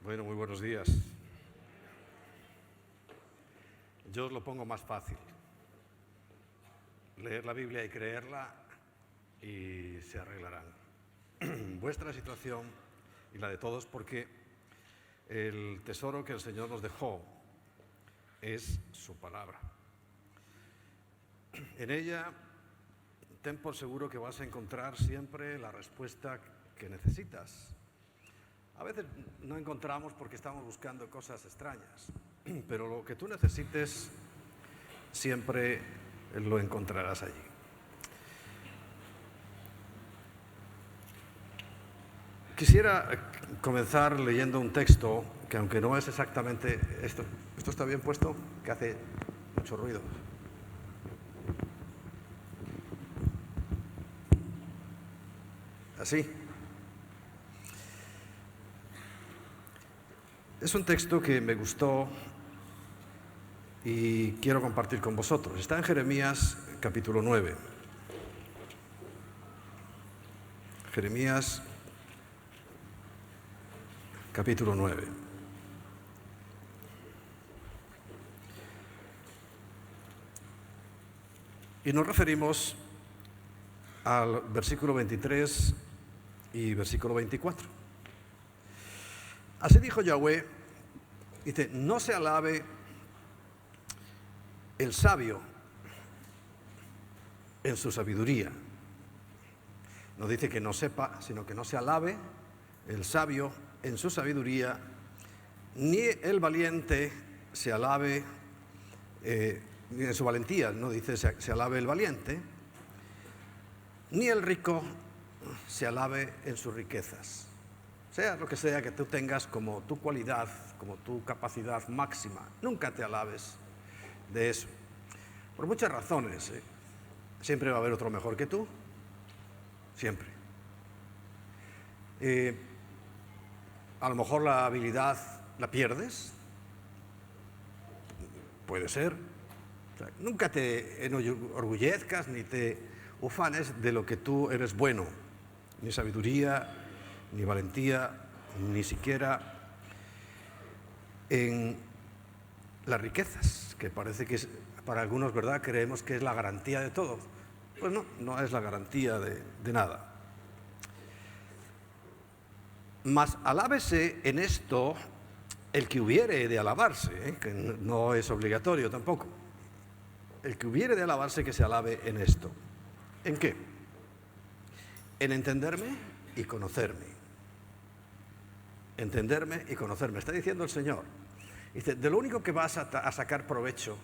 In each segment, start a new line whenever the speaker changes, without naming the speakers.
Bueno, muy buenos días. Yo os lo pongo más fácil. Leer la Biblia y creerla y se arreglarán. Vuestra situación y la de todos, porque el tesoro que el Señor nos dejó es su palabra. En ella, ten por seguro que vas a encontrar siempre la respuesta que necesitas. A veces no encontramos porque estamos buscando cosas extrañas, pero lo que tú necesites siempre lo encontrarás allí. Quisiera comenzar leyendo un texto que, aunque no es exactamente esto está bien puesto, que hace mucho ruido. Así. Es un texto que me gustó y quiero compartir con vosotros. Está en Jeremías capítulo 9. Jeremías capítulo 9. Y nos referimos al versículo 23 y versículo 24. Así dijo Yahweh, dice, no se alabe el sabio en su sabiduría. No dice que no sepa, sino que no se alabe el sabio en su sabiduría, ni el valiente se alabe en su valentía, no dice se alabe el valiente, ni el rico se alabe en sus riquezas. Sea lo que sea que tú tengas como tu cualidad, como tu capacidad máxima, nunca te alabes de eso. Por muchas razones. Siempre va a haber otro mejor que tú. Siempre. A lo mejor la habilidad la pierdes. Puede ser. O sea, nunca te enorgullezcas ni te ufanes de lo que tú eres bueno. Ni sabiduría, ni valentía, ni siquiera en las riquezas, que parece que es, para algunos, ¿verdad?, creemos que es la garantía de todo. Pues no, no es la garantía de nada. Mas alábese en esto el que hubiere de alabarse, que no es obligatorio tampoco. El que hubiere de alabarse, que se alabe en esto. ¿En qué? En entenderme y conocerme. Entenderme y conocerme. Está diciendo el Señor. Dice, de lo único que vas a sacar provecho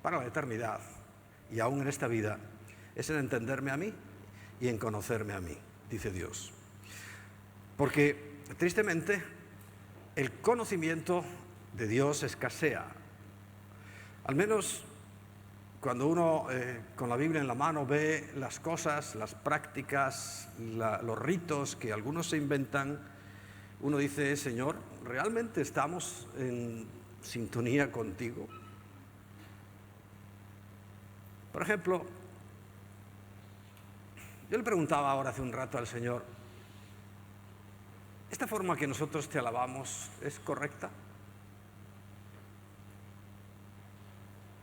para la eternidad y aún en esta vida es en entenderme a mí y en conocerme a mí, dice Dios. Porque tristemente el conocimiento de Dios escasea. Al menos cuando uno con la Biblia en la mano ve las cosas, las prácticas, los ritos que algunos se inventan, uno dice, Señor, ¿realmente estamos en sintonía contigo? Por ejemplo, yo le preguntaba ahora hace un rato al Señor, ¿esta forma que nosotros te alabamos es correcta?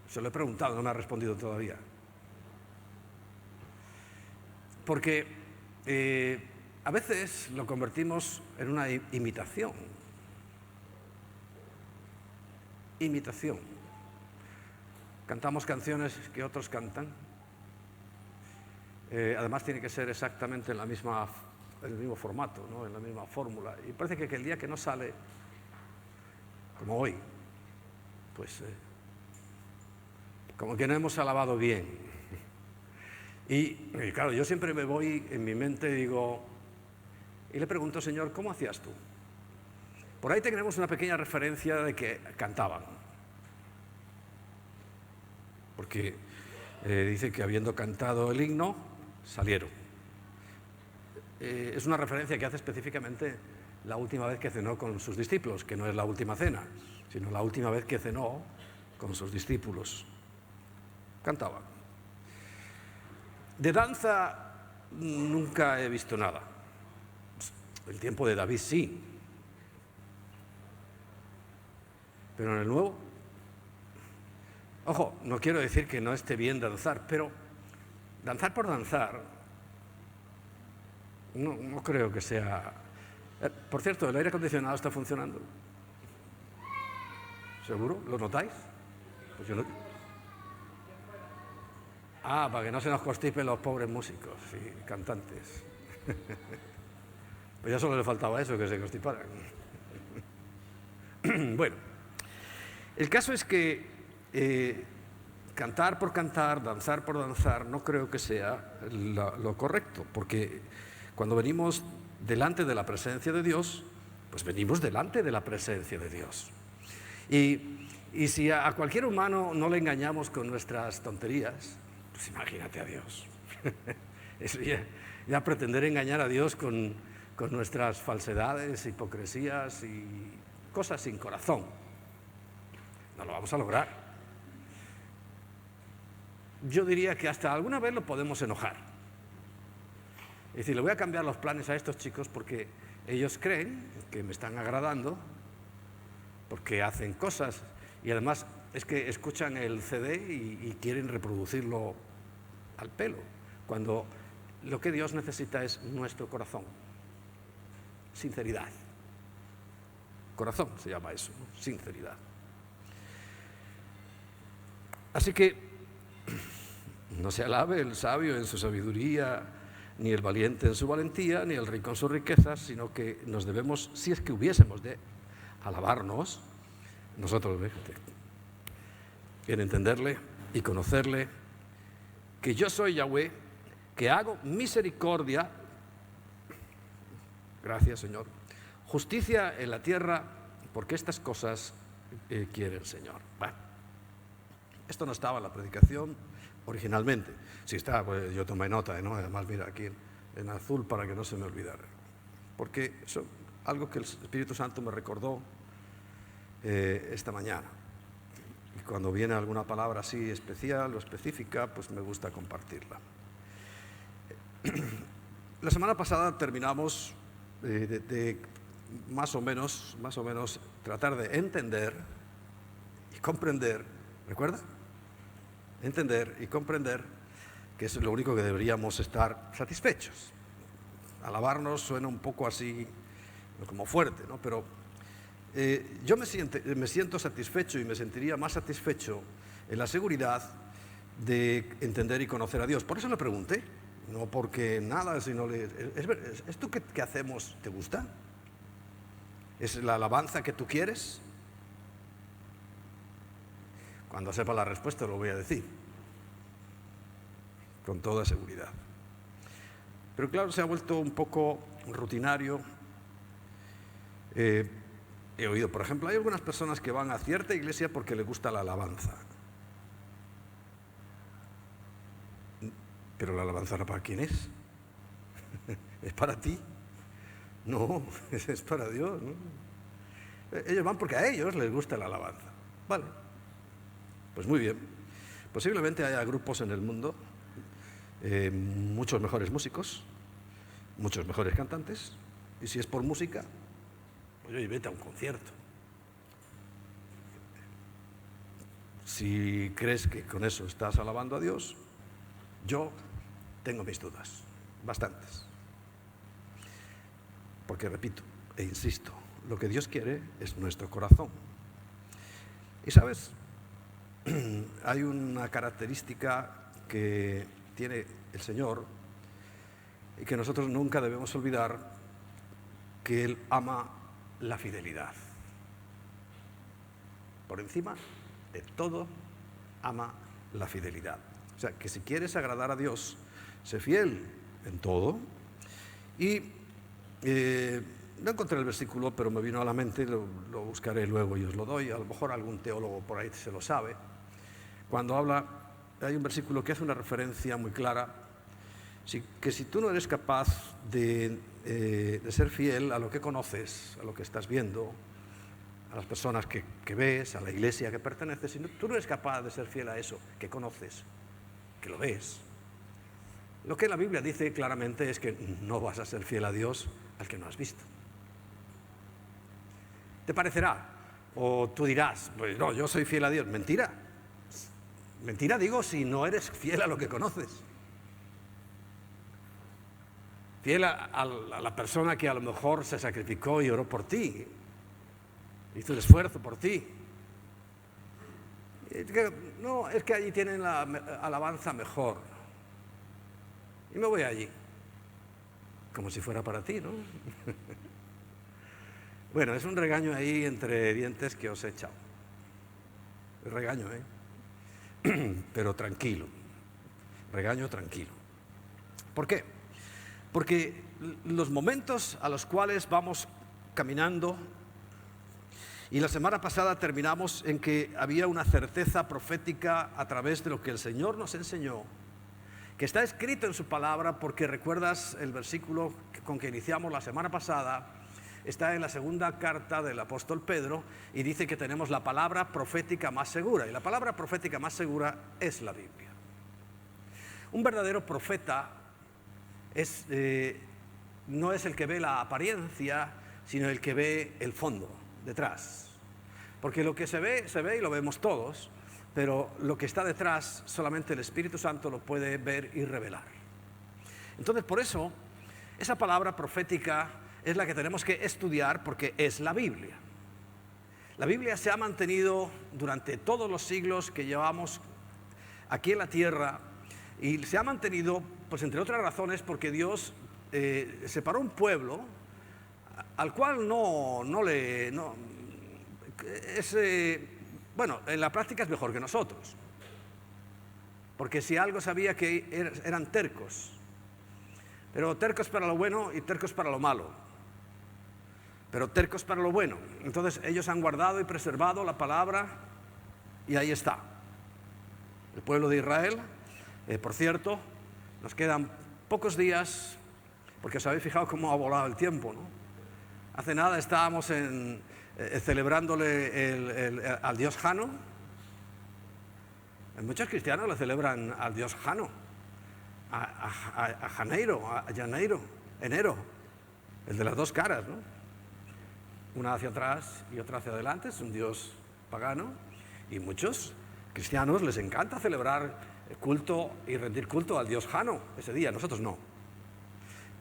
Se lo he preguntado, no me ha respondido todavía. Porque a veces lo convertimos en una imitación. Imitación. Cantamos canciones que otros cantan. Además tiene que ser exactamente en el mismo formato, ¿no?, en la misma fórmula. Y parece que el día que no sale, como hoy, pues como que no hemos alabado bien. Y claro, yo siempre me voy en mi mente, digo, y le pregunto, Señor, ¿cómo hacías tú? Por ahí tenemos una pequeña referencia de que cantaban. Porque dice que habiendo cantado el himno, salieron. Es una referencia que hace específicamente la última vez que cenó con sus discípulos, que no es la última cena, sino la última vez que cenó con sus discípulos. Cantaban. De danza nunca he visto nada. El tiempo de David sí. Pero en el Nuevo, ojo, no quiero decir que no esté bien danzar, pero danzar por danzar, no creo que sea... Por cierto, ¿el aire acondicionado está funcionando? ¿Seguro? ¿Lo notáis? Pues yo no... para que no se nos constipen los pobres músicos y cantantes. Pues ya solo le faltaba eso, que se constiparan. Bueno, el caso es que cantar por cantar, danzar por danzar, no creo que sea lo correcto, porque cuando venimos delante de la presencia de Dios, pues venimos delante de la presencia de Dios. Y si a cualquier humano no le engañamos con nuestras tonterías, pues imagínate a Dios. Eso ya pretender engañar a Dios con nuestras falsedades, hipocresías y cosas sin corazón, no lo vamos a lograr. Yo diría que hasta alguna vez lo podemos enojar. Es decir, le voy a cambiar los planes a estos chicos porque ellos creen que me están agradando, porque hacen cosas y además es que escuchan el CD y quieren reproducirlo al pelo, cuando lo que Dios necesita es nuestro corazón, sinceridad. Corazón se llama eso, ¿no? Sinceridad. Así que no se alabe el sabio en su sabiduría, ni el valiente en su valentía, ni el rico en sus riquezas, sino que nos debemos, si es que hubiésemos de alabarnos, nosotros, en entenderle y conocerle, que yo soy Yahweh, que hago misericordia, gracias Señor, justicia en la tierra, porque estas cosas quiere el Señor. Bueno, esto no estaba en la predicación originalmente. Si está, pues yo tomé nota, ¿no? Además, mira aquí en azul para que no se me olvidara. Porque eso, algo que el Espíritu Santo me recordó esta mañana. Y cuando viene alguna palabra así especial o específica, pues me gusta compartirla. La semana pasada terminamos de más o menos tratar de entender y comprender, ¿recuerda? Entender y comprender que es lo único que deberíamos estar satisfechos. Alabarnos suena un poco así como fuerte, ¿no? Pero yo me siento satisfecho y me sentiría más satisfecho en la seguridad de entender y conocer a Dios. Por eso le pregunté, no porque nada, sino ¿esto que hacemos te gusta? ¿Es la alabanza que tú quieres? Cuando sepa la respuesta lo voy a decir, con toda seguridad. Pero claro, se ha vuelto un poco rutinario. He oído, por ejemplo, hay algunas personas que van a cierta iglesia porque les gusta la alabanza. Pero la alabanza no para quién es. ¿Es para ti? No, es para Dios, ¿no? Ellos van porque a ellos les gusta la alabanza. Vale, pues muy bien. Posiblemente haya grupos en el mundo, muchos mejores músicos, muchos mejores cantantes, y si es por música, pues oye, vete a un concierto. Si crees que con eso estás alabando a Dios, yo tengo mis dudas, bastantes. Porque repito e insisto, lo que Dios quiere es nuestro corazón. Y sabes, hay una característica que tiene el Señor y que nosotros nunca debemos olvidar, que Él ama la fidelidad. Por encima de todo, ama la fidelidad. O sea, que si quieres agradar a Dios, sé fiel en todo. Y no encontré el versículo, pero me vino a la mente, lo buscaré luego y os lo doy. A lo mejor algún teólogo por ahí se lo sabe. Cuando habla, hay un versículo que hace una referencia muy clara, que si tú no eres capaz de ser fiel a lo que conoces, a lo que estás viendo, a las personas que ves, a la iglesia que perteneces, si tú no eres capaz de ser fiel a eso que conoces, que lo ves, lo que la Biblia dice claramente es que no vas a ser fiel a Dios al que no has visto. Te parecerá O tú dirás, pues no, yo soy fiel a Dios. Mentira. Mentira digo si no eres fiel a lo que conoces. Fiel a la persona que a lo mejor se sacrificó y oró por ti, hizo el esfuerzo por ti. No, es que allí tienen la alabanza mejor. Y me voy allí. Como si fuera para ti, ¿no? Bueno, es un regaño ahí entre dientes que os he echado. El regaño, pero tranquilo. Regaño tranquilo. ¿Por qué? Porque los momentos a los cuales vamos caminando, y la semana pasada terminamos en que había una certeza profética a través de lo que el Señor nos enseñó, que está escrito en su palabra, porque recuerdas el versículo con que iniciamos la semana pasada, está en la segunda carta del apóstol Pedro y dice que tenemos la palabra profética más segura, y la palabra profética más segura es la Biblia. Un verdadero profeta no es el que ve la apariencia, sino el que ve el fondo, detrás. Porque lo que se ve y lo vemos todos, pero lo que está detrás solamente el Espíritu Santo lo puede ver y revelar. Entonces, por eso, esa palabra profética es la que tenemos que estudiar, porque es la Biblia. La Biblia se ha mantenido durante todos los siglos que llevamos aquí en la tierra, y se ha mantenido, pues entre otras razones, porque Dios separó un pueblo al cual bueno, en la práctica es mejor que nosotros, porque si algo sabía que eran tercos, pero tercos para lo bueno y tercos para lo malo, pero tercos para lo bueno. Entonces ellos han guardado y preservado la palabra, y ahí está el pueblo de Israel. Por cierto, nos quedan pocos días, porque os habéis fijado cómo ha volado el tiempo, ¿no? Hace nada estábamos celebrándole al dios Jano. Muchos cristianos le celebran al dios Jano, a Janeiro, enero, el de las dos caras, ¿no? Una hacia atrás y otra hacia adelante, es un dios pagano, y muchos cristianos les encanta celebrar culto y rendir culto al dios Jano ese día. Nosotros no.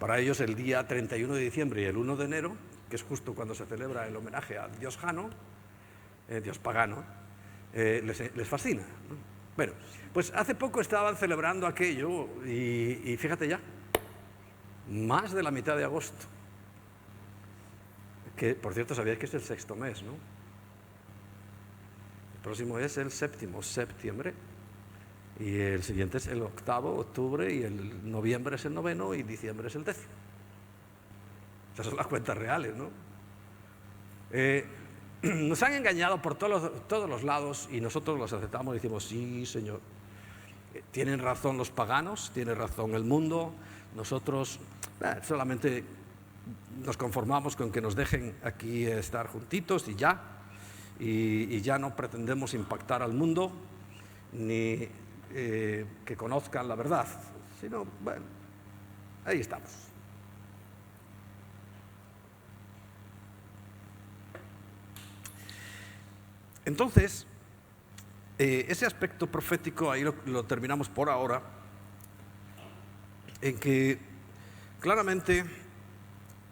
Para ellos el día 31 de diciembre y el 1 de enero, que es justo cuando se celebra el homenaje al dios Jano, dios pagano, les fascina, ¿no? Bueno, pues hace poco estaban celebrando aquello y fíjate ya, más de la mitad de agosto, que por cierto sabíais que es el sexto mes, ¿no? El próximo es el séptimo, septiembre, y el siguiente es el octavo, octubre, y el noviembre es el noveno, y diciembre es el décimo. Esas son las cuentas reales, ¿no? Nos han engañado por todos los lados, y nosotros los aceptamos y decimos, sí, Señor. Tienen razón los paganos, tiene razón el mundo. Nosotros solamente nos conformamos con que nos dejen aquí estar juntitos y ya. Y ya no pretendemos impactar al mundo, ni que conozcan la verdad, sino, bueno, ahí estamos. Entonces, ese aspecto profético ahí lo terminamos por ahora, en que claramente,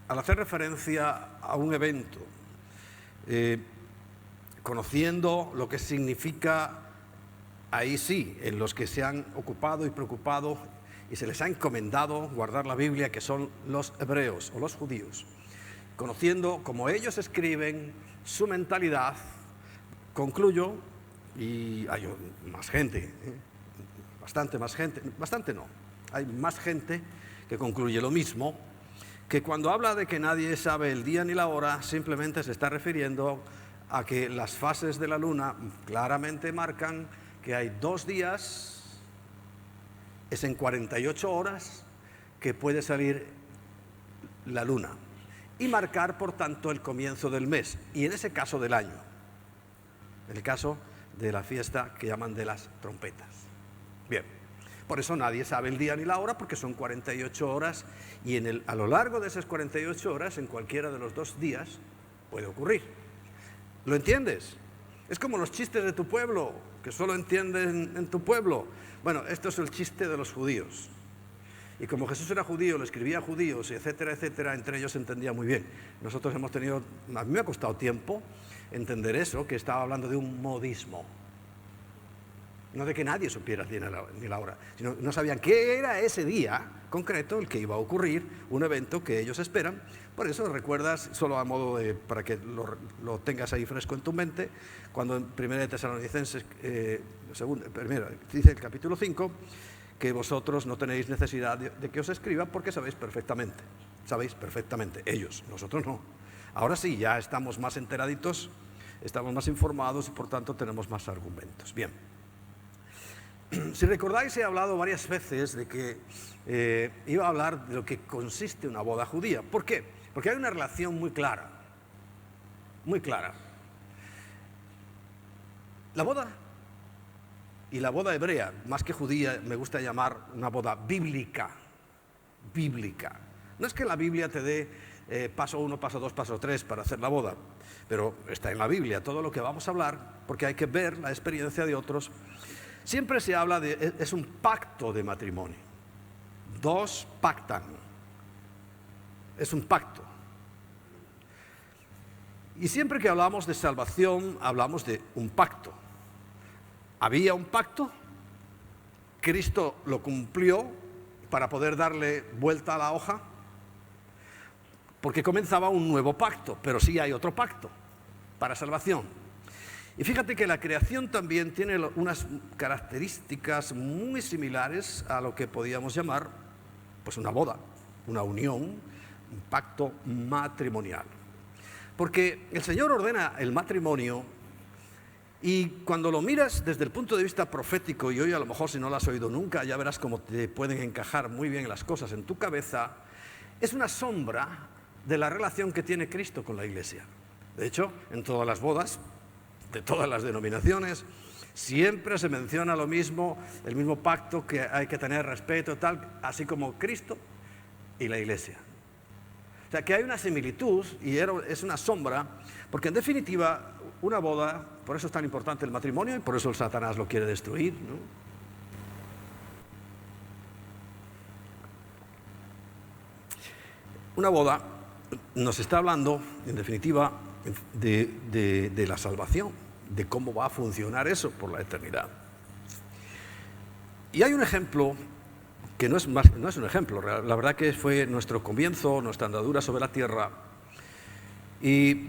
al hacer referencia a un evento, conociendo lo que significa, ahí sí, en los que se han ocupado y preocupado y se les ha encomendado guardar la Biblia, que son los hebreos o los judíos, conociendo como ellos escriben, su mentalidad, concluyo, y hay más gente, bastante más gente, bastante no, hay más gente que concluye lo mismo, que cuando habla de que nadie sabe el día ni la hora, simplemente se está refiriendo a que las fases de la luna claramente marcan que hay 2 días, es en 48 horas que puede salir la luna, y marcar por tanto el comienzo del mes, y en ese caso del año, en el caso de la fiesta que llaman de las trompetas. Bien, por eso nadie sabe el día ni la hora, porque son 48 horas, y a lo largo de esas 48 horas, en cualquiera de los 2 días, puede ocurrir. ¿Lo entiendes? Es como los chistes de tu pueblo, que solo entienden en tu pueblo. Bueno, esto es el chiste de los judíos. Y como Jesús era judío, le escribía a judíos, etcétera, etcétera, entre ellos se entendía muy bien. Nosotros hemos tenido, a mí me ha costado tiempo entender eso, que estaba hablando de un modismo. No de que nadie supiera ni la hora, sino no sabían qué era ese día concreto, el que iba a ocurrir, un evento que ellos esperan. Por eso recuerdas, solo a modo de, para que lo tengas ahí fresco en tu mente, cuando en 1 de Tesalonicenses, primero, dice el capítulo 5, que vosotros no tenéis necesidad de que os escriba porque sabéis perfectamente, ellos, nosotros no. Ahora sí, ya estamos más enteraditos, estamos más informados y por tanto tenemos más argumentos. Bien. Si recordáis, he hablado varias veces de que iba a hablar de lo que consiste una boda judía. ¿Por qué? Porque hay una relación muy clara, muy clara. La boda y la boda hebrea, más que judía, me gusta llamar una boda bíblica. Bíblica. No es que la Biblia te dé paso 1, paso 2, paso 3 para hacer la boda, pero está en la Biblia todo lo que vamos a hablar, porque hay que ver la experiencia de otros. Siempre se habla es un pacto de matrimonio. Dos pactan. Es un pacto. Y siempre que hablamos de salvación, hablamos de un pacto. Había un pacto, Cristo lo cumplió para poder darle vuelta a la hoja, porque comenzaba un nuevo pacto, pero sí hay otro pacto para salvación. Y fíjate que la creación también tiene unas características muy similares a lo que podíamos llamar pues una boda, una unión, un pacto matrimonial. Porque el Señor ordena el matrimonio y cuando lo miras desde el punto de vista profético, y hoy a lo mejor si no lo has oído nunca, ya verás cómo te pueden encajar muy bien las cosas en tu cabeza, es una sombra de la relación que tiene Cristo con la Iglesia. De hecho, en todas las bodas de todas las denominaciones, siempre se menciona lo mismo, el mismo pacto, que hay que tener respeto, tal, así como Cristo y la Iglesia. O sea, que hay una similitud y es una sombra, porque en definitiva, una boda, por eso es tan importante el matrimonio y por eso el Satanás lo quiere destruir, ¿no? Una boda nos está hablando, en definitiva, de la salvación, de cómo va a funcionar eso por la eternidad. Y hay un ejemplo que no es un ejemplo, la verdad que fue nuestro comienzo, nuestra andadura sobre la tierra. Y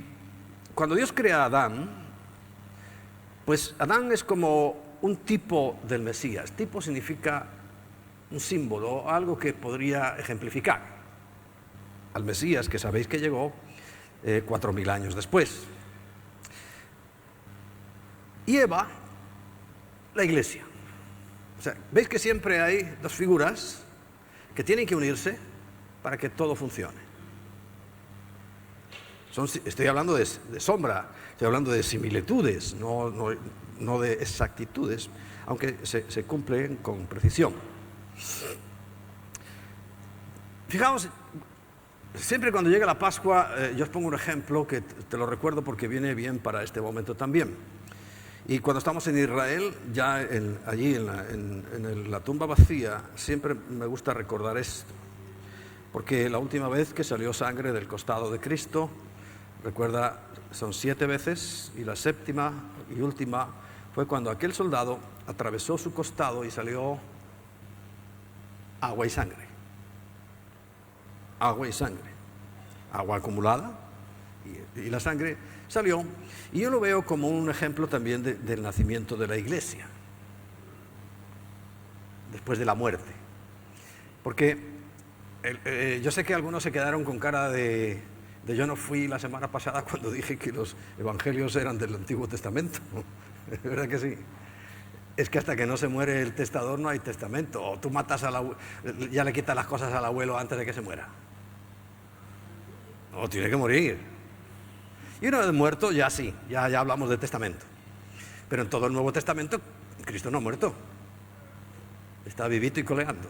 cuando Dios crea a Adán, pues Adán es como un tipo del Mesías. Tipo significa un símbolo, algo que podría ejemplificar al Mesías, que sabéis que llegó 4.000 años después. Y Eva, la Iglesia. O sea, veis que siempre hay dos figuras que tienen que unirse para que todo funcione. Estoy hablando de sombra, estoy hablando de similitudes, no de exactitudes, aunque se cumplen con precisión. Fijaos, siempre cuando llega la Pascua, yo os pongo un ejemplo que te lo recuerdo porque viene bien para este momento también. Y cuando estamos en Israel, ya allí en la tumba vacía, siempre me gusta recordar esto. Porque la última vez que salió sangre del costado de Cristo, recuerda, son 7 veces, y la séptima y última fue cuando aquel soldado atravesó su costado y salió agua y sangre. Agua y sangre. Agua acumulada y la sangre salió. Y yo lo veo como un ejemplo también del nacimiento de la Iglesia, después de la muerte. Porque yo sé que algunos se quedaron con cara de yo no fui la semana pasada cuando dije que los evangelios eran del Antiguo Testamento. ¿Verdad que sí? Es que hasta que no se muere el testador no hay testamento. O tú matas ya le quitas las cosas al abuelo antes de que se muera. No, tiene que morir. Y una vez muerto, ya sí, ya hablamos de testamento. Pero en todo el Nuevo Testamento, Cristo no ha muerto. Está vivito y coleando.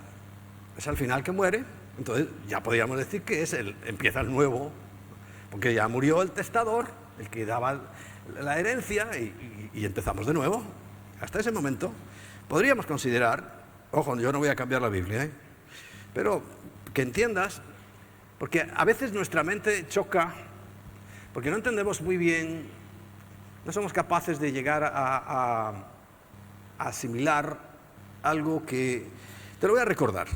Es al final que muere, entonces ya podríamos decir que empieza el nuevo, porque ya murió el testador, el que daba la herencia, y empezamos de nuevo, hasta ese momento, podríamos considerar, ojo, yo no voy a cambiar la Biblia, pero que entiendas, porque a veces nuestra mente choca, porque no entendemos muy bien, no somos capaces de llegar a asimilar algo que, te lo voy a recordar.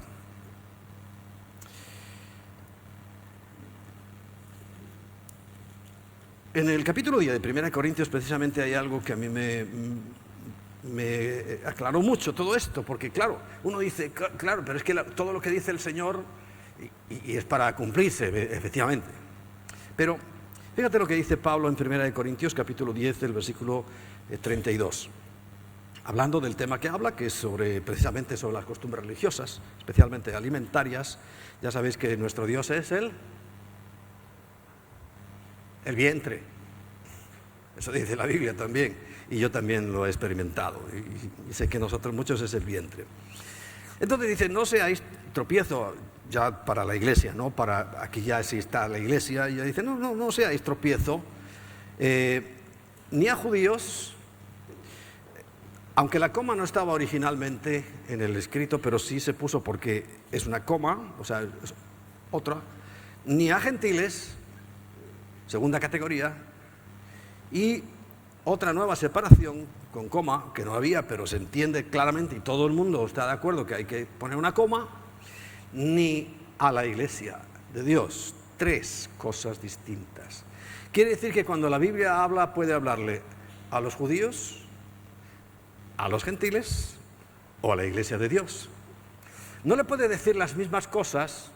En el capítulo 10 de 1 Corintios precisamente hay algo que a mí me aclaró mucho todo esto, porque claro, uno dice, claro, pero es que todo lo que dice el Señor y es para cumplirse, efectivamente. Pero fíjate lo que dice Pablo en 1 Corintios capítulo 10 del versículo 32, hablando del tema que habla, que es precisamente sobre las costumbres religiosas, especialmente alimentarias. Ya sabéis que nuestro Dios es el vientre. Eso dice la Biblia también, y yo también lo he experimentado, y sé que nosotros muchos es el vientre. Entonces dice, no seáis tropiezo, ya para la iglesia, ¿no? Para aquí ya sí está la iglesia, y ya dice, no seáis tropiezo, ni a judíos, aunque la coma no estaba originalmente en el escrito, pero sí se puso porque es una coma, o sea, es otra, ni a gentiles, segunda categoría, y otra nueva separación con coma, que no había, pero se entiende claramente y todo el mundo está de acuerdo que hay que poner una coma, ni a la iglesia de Dios. Tres cosas distintas. Quiere decir que cuando la Biblia habla, puede hablarle a los judíos, a los gentiles o a la iglesia de Dios. No le puede decir las mismas cosas.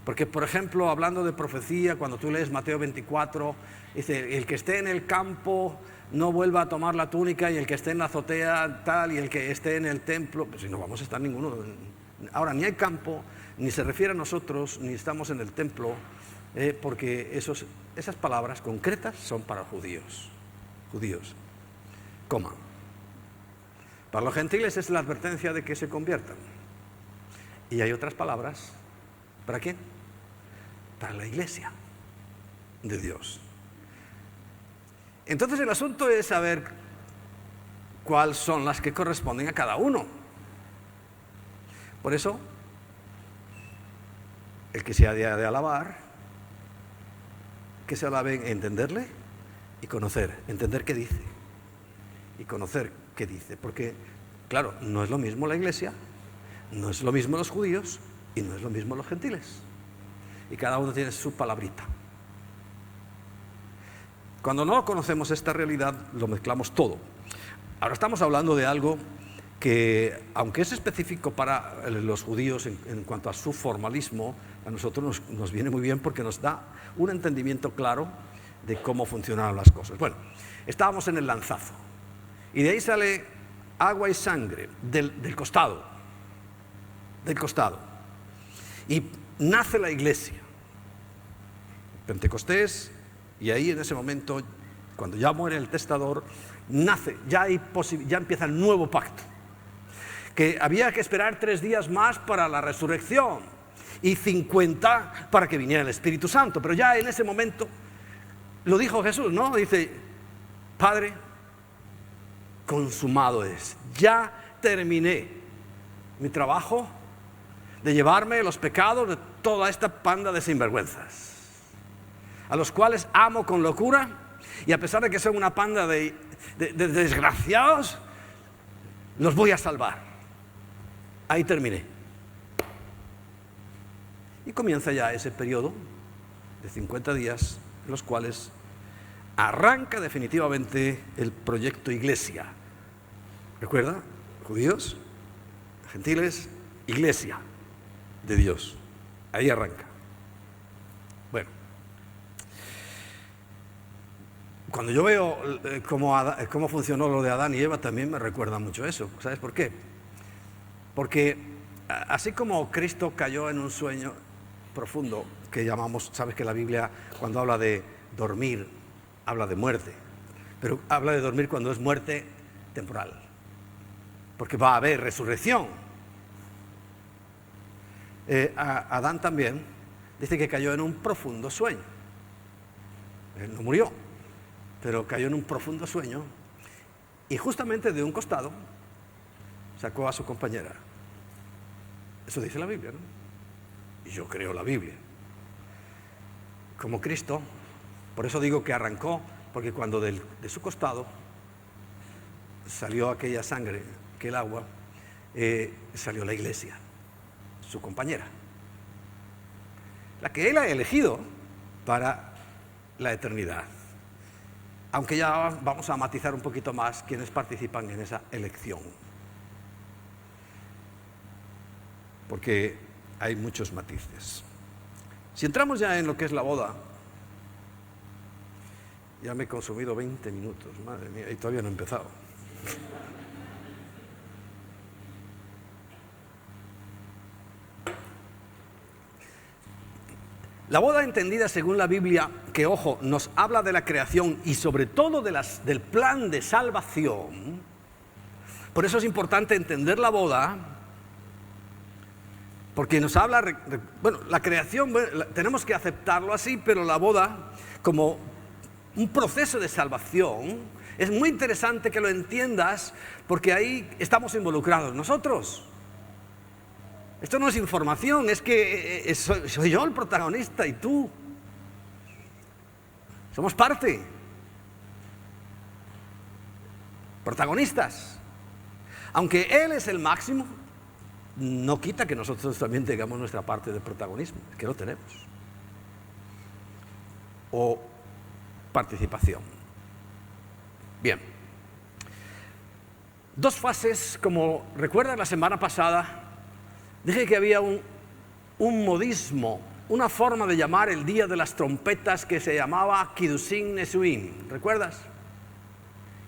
Porque, por ejemplo, hablando de profecía, cuando tú lees Mateo 24, dice, el que esté en el campo no vuelva a tomar la túnica, y el que esté en la azotea tal, y el que esté en el templo, pues si no vamos a estar ninguno. Ahora, ni hay campo, ni se refiere a nosotros, ni estamos en el templo, porque esas palabras concretas son para judíos, coma. Para los gentiles es la advertencia de que se conviertan. Y hay otras palabras, ¿para quién? Para la iglesia de Dios. Entonces el asunto es saber cuáles son las que corresponden a cada uno. Por eso, el que se ha de alabar, que se alabe en entenderle y conocer, entender qué dice y conocer qué dice. Porque, claro, no es lo mismo la iglesia, no es lo mismo los judíos y no es lo mismo los gentiles. Y cada uno tiene su palabrita. Cuando no conocemos esta realidad, lo mezclamos todo. Ahora estamos hablando de algo que, aunque es específico para los judíos en cuanto a su formalismo, a nosotros nos viene muy bien porque nos da un entendimiento claro de cómo funcionan las cosas. Bueno, estábamos en el lanzazo y de ahí sale agua y sangre del costado. Y nace la iglesia, Pentecostés, y ahí en ese momento, cuando ya muere el testador, nace, ya empieza el nuevo pacto, que había que esperar 3 días más para la resurrección y 50 para que viniera el Espíritu Santo, pero ya en ese momento, lo dijo Jesús, ¿no? Dice, Padre, consumado es, ya terminé mi trabajo de llevarme los pecados de toda esta panda de sinvergüenzas, a los cuales amo con locura, y a pesar de que son una panda de desgraciados, los voy a salvar. Ahí terminé. Y comienza ya ese periodo de 50 días, en los cuales arranca definitivamente el proyecto iglesia. ¿Recuerda? Judíos, gentiles, iglesia de Dios. Ahí arranca. Bueno, cuando yo veo cómo funcionó lo de Adán y Eva, también me recuerda mucho eso. ¿Sabes por qué? Porque así como Cristo cayó en un sueño profundo, que llamamos, sabes que la Biblia cuando habla de dormir, habla de muerte, pero habla de dormir cuando es muerte temporal, porque va a haber resurrección. Adán también dice que cayó en un profundo sueño. Él no murió, pero cayó en un profundo sueño y justamente de un costado sacó a su compañera. Eso dice la Biblia, ¿no? Y yo creo la Biblia. Como Cristo, por eso digo que arrancó, porque cuando de su costado salió aquella sangre, aquel agua, salió la iglesia, su compañera, la que Él ha elegido para la eternidad. Aunque ya vamos a matizar un poquito más quienes participan en esa elección, porque hay muchos matices. Si entramos ya en lo que es la boda, ya me he consumido 20 minutos, madre mía, y todavía no he empezado. La boda entendida según la Biblia, que ojo, nos habla de la creación y sobre todo del plan de salvación. Por eso es importante entender la boda, porque nos habla, bueno, la creación, bueno, tenemos que aceptarlo así, pero la boda como un proceso de salvación, es muy interesante que lo entiendas, porque ahí estamos involucrados nosotros. Esto no es información, es que soy yo el protagonista y tú. Somos parte. Protagonistas. Aunque Él es el máximo, no quita que nosotros también tengamos nuestra parte de protagonismo, que lo tenemos. O participación. Bien. Dos fases, como recuerdas la semana pasada, dije que había un modismo, una forma de llamar el día de las trompetas que se llamaba Kiddushim Nesuim. ¿Recuerdas?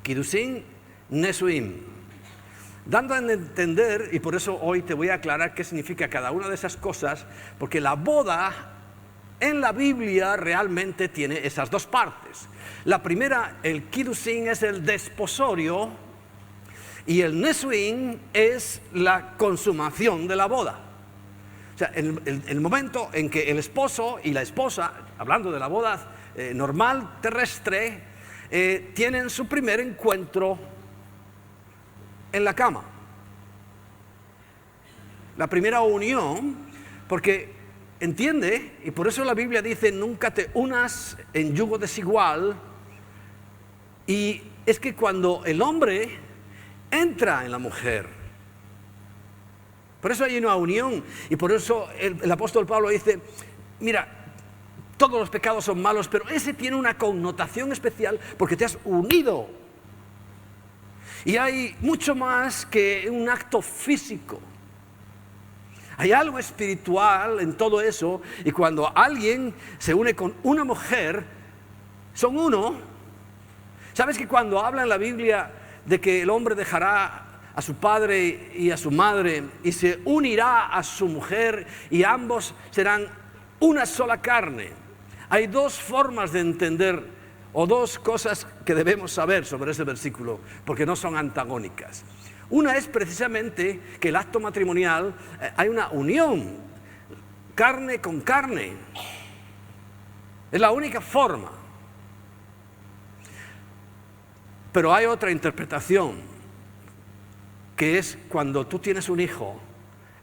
Kiddushim Nesuim. Dando a entender, y por eso hoy te voy a aclarar qué significa cada una de esas cosas, porque la boda en la Biblia realmente tiene esas dos partes. La primera, el Kiddushim, es el desposorio, y el Nesuim es la consumación de la boda. O sea, el momento en que el esposo y la esposa, hablando de la boda normal, terrestre, tienen su primer encuentro en la cama. La primera unión, porque entiende, y por eso la Biblia dice, nunca te unas en yugo desigual, y es que cuando el hombre entra en la mujer, por eso hay una unión, y por eso el apóstol Pablo dice, mira, todos los pecados son malos, pero ese tiene una connotación especial porque te has unido. Y hay mucho más que un acto físico. Hay algo espiritual en todo eso, y cuando alguien se une con una mujer, son uno. ¿Sabes que cuando habla en la Biblia de que el hombre dejará a su padre y a su madre y se unirá a su mujer y ambos serán una sola carne? Hay dos formas de entender, o dos cosas que debemos saber sobre ese versículo, porque no son antagónicas. Una es precisamente que el acto matrimonial, hay una unión, carne con carne. Es la única forma. Pero hay otra interpretación, que es cuando tú tienes un hijo,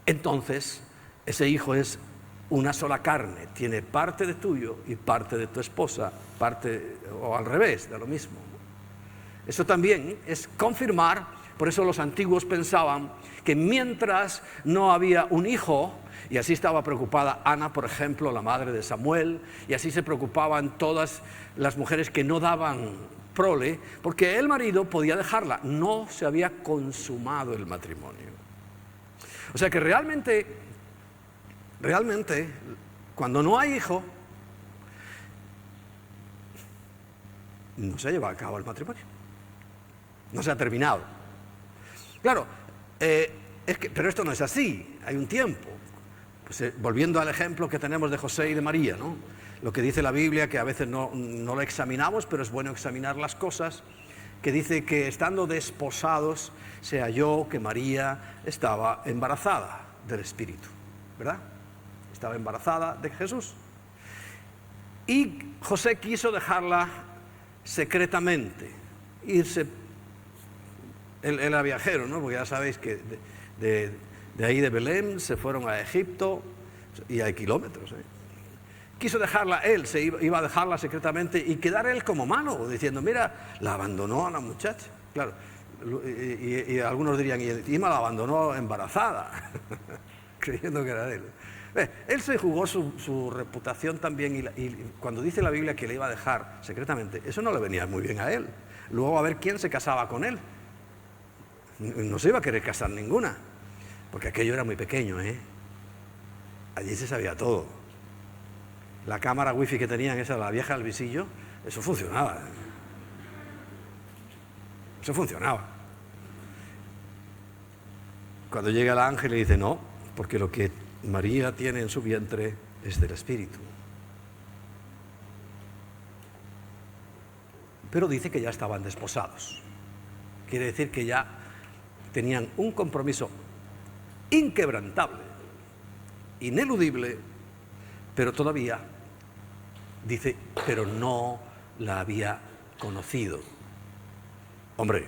entonces ese hijo es una sola carne, tiene parte de tuyo y parte de tu esposa, parte o al revés, de lo mismo. Eso también es confirmar, por eso los antiguos pensaban que mientras no había un hijo, y así estaba preocupada Ana, por ejemplo, la madre de Samuel, y así se preocupaban todas las mujeres que no daban prole, porque el marido podía dejarla, no se había consumado el matrimonio. O sea que realmente, cuando no hay hijo, no se lleva a cabo el matrimonio, no se ha terminado. Claro, pero esto no es así, hay un tiempo. Pues, volviendo al ejemplo que tenemos de José y de María, ¿no? Lo que dice la Biblia, que a veces no lo examinamos, pero es bueno examinar las cosas, que dice que estando desposados se halló que María estaba embarazada del Espíritu, ¿verdad? Estaba embarazada de Jesús. Y José quiso dejarla secretamente, irse, él era viajero, ¿no? Porque ya sabéis que de ahí de Belén se fueron a Egipto y hay kilómetros, ¿eh? Quiso dejarla él, iba a dejarla secretamente y quedar él como malo, diciendo, mira, la abandonó a la muchacha. Claro, y algunos dirían, y encima la abandonó embarazada, creyendo que era de él. Él se jugó su reputación también y cuando dice la Biblia que le iba a dejar secretamente, eso no le venía muy bien a él. Luego a ver quién se casaba con él. No se iba a querer casar ninguna, porque aquello era muy pequeño, ¿eh? Allí se sabía todo. La cámara wifi que tenían, esa, la vieja del visillo, eso funcionaba. Eso funcionaba. Cuando llega el ángel y dice, no, porque lo que María tiene en su vientre es del Espíritu. Pero dice que ya estaban desposados. Quiere decir que ya tenían un compromiso inquebrantable, ineludible, pero todavía, dice, pero no la había conocido. Hombre,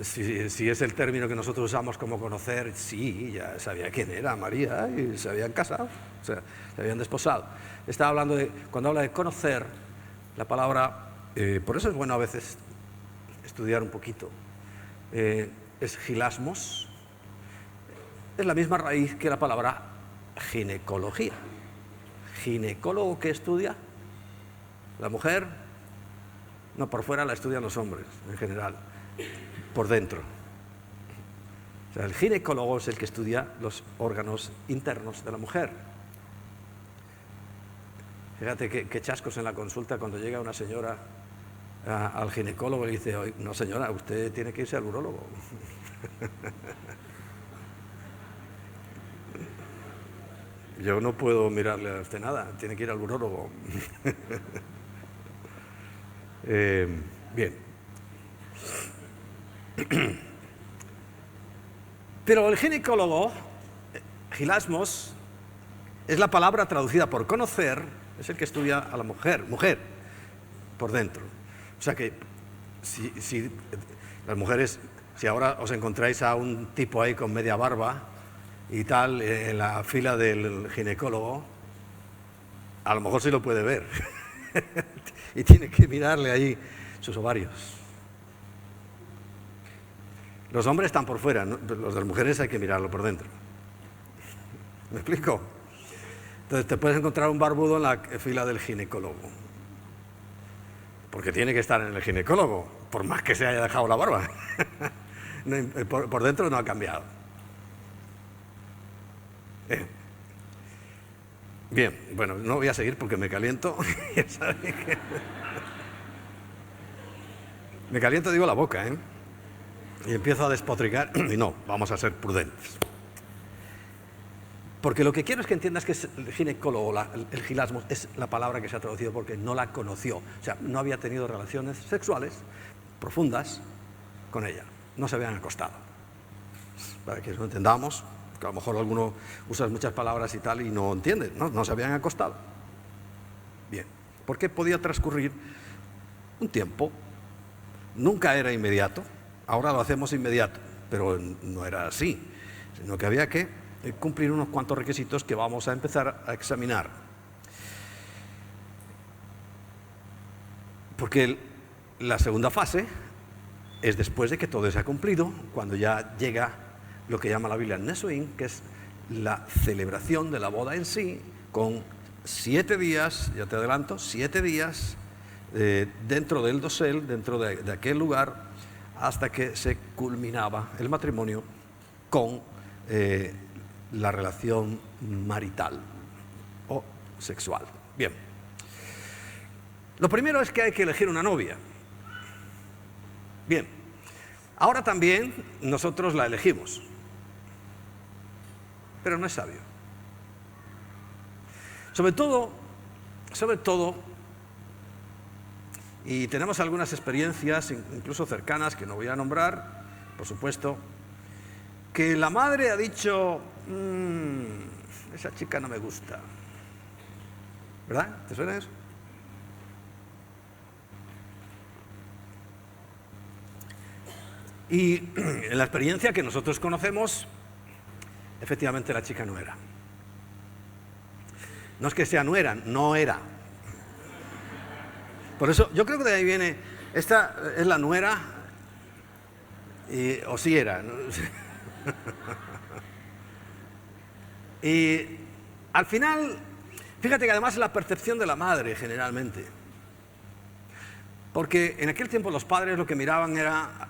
si es el término que nosotros usamos como conocer, sí, ya sabía quién era María y se habían casado, o sea, se habían desposado. Estaba hablando de, cuando habla de conocer, la palabra, por eso es bueno a veces estudiar un poquito, es gilasmos, es la misma raíz que la palabra ginecología. Ginecólogo, ¿qué estudia? La mujer, no, por fuera la estudian los hombres en general, por dentro. O sea, el ginecólogo es el que estudia los órganos internos de la mujer. Fíjate qué chascos en la consulta cuando llega una señora al ginecólogo y le dice, no señora, usted tiene que irse al urólogo. Yo no puedo mirarle a usted nada, tiene que ir al urólogo. Bien. Pero el ginecólogo, gilasmos, es la palabra traducida por conocer, es el que estudia a la mujer, por dentro. O sea que si las mujeres, si ahora os encontráis a un tipo ahí con media barba y tal, en la fila del ginecólogo, a lo mejor sí lo puede ver. Y tiene que mirarle ahí sus ovarios. Los hombres están por fuera, ¿no? Los de las mujeres hay que mirarlo por dentro. ¿Me explico? Entonces te puedes encontrar un barbudo en la fila del ginecólogo. Porque tiene que estar en el ginecólogo, por más que se haya dejado la barba. Por dentro no ha cambiado. Bien, bueno, no voy a seguir porque me caliento. Ya saben que... Me caliento, digo, la boca, ¿eh? Y empiezo a despotricar. Y no, vamos a ser prudentes. Porque lo que quiero es que entiendas que el ginecólogo, el gilasmo, es la palabra que se ha traducido porque no la conoció. O sea, no había tenido relaciones sexuales profundas con ella. No se habían acostado. Para que lo entendamos, que a lo mejor alguno usa muchas palabras y tal y no entiende, ¿no? No se habían acostado. Bien, porque podía transcurrir un tiempo. Nunca era inmediato. Ahora lo hacemos inmediato, pero no era así, sino que había que cumplir unos cuantos requisitos que vamos a empezar a examinar. Porque la segunda fase es después de que todo se ha cumplido, cuando ya llega lo que llama la Biblia Nesuín, que es la celebración de la boda en sí, con 7 días, ya te adelanto, 7 días dentro del dosel, dentro de aquel lugar, hasta que se culminaba el matrimonio con la relación marital o sexual. Bien. Lo primero es que hay que elegir una novia. Bien. Ahora también nosotros la elegimos. Pero no es sabio. Sobre todo, y tenemos algunas experiencias, incluso cercanas, que no voy a nombrar, por supuesto, que la madre ha dicho, esa chica no me gusta. ¿Verdad? ¿Te suena eso? Y en la experiencia que nosotros conocemos, efectivamente la chica no era. No es que sea nuera, no era. Por eso yo creo que de ahí viene, esta es la nuera, o sí era, ¿no? Y al final, fíjate que además es la percepción de la madre generalmente. Porque en aquel tiempo los padres lo que miraban era,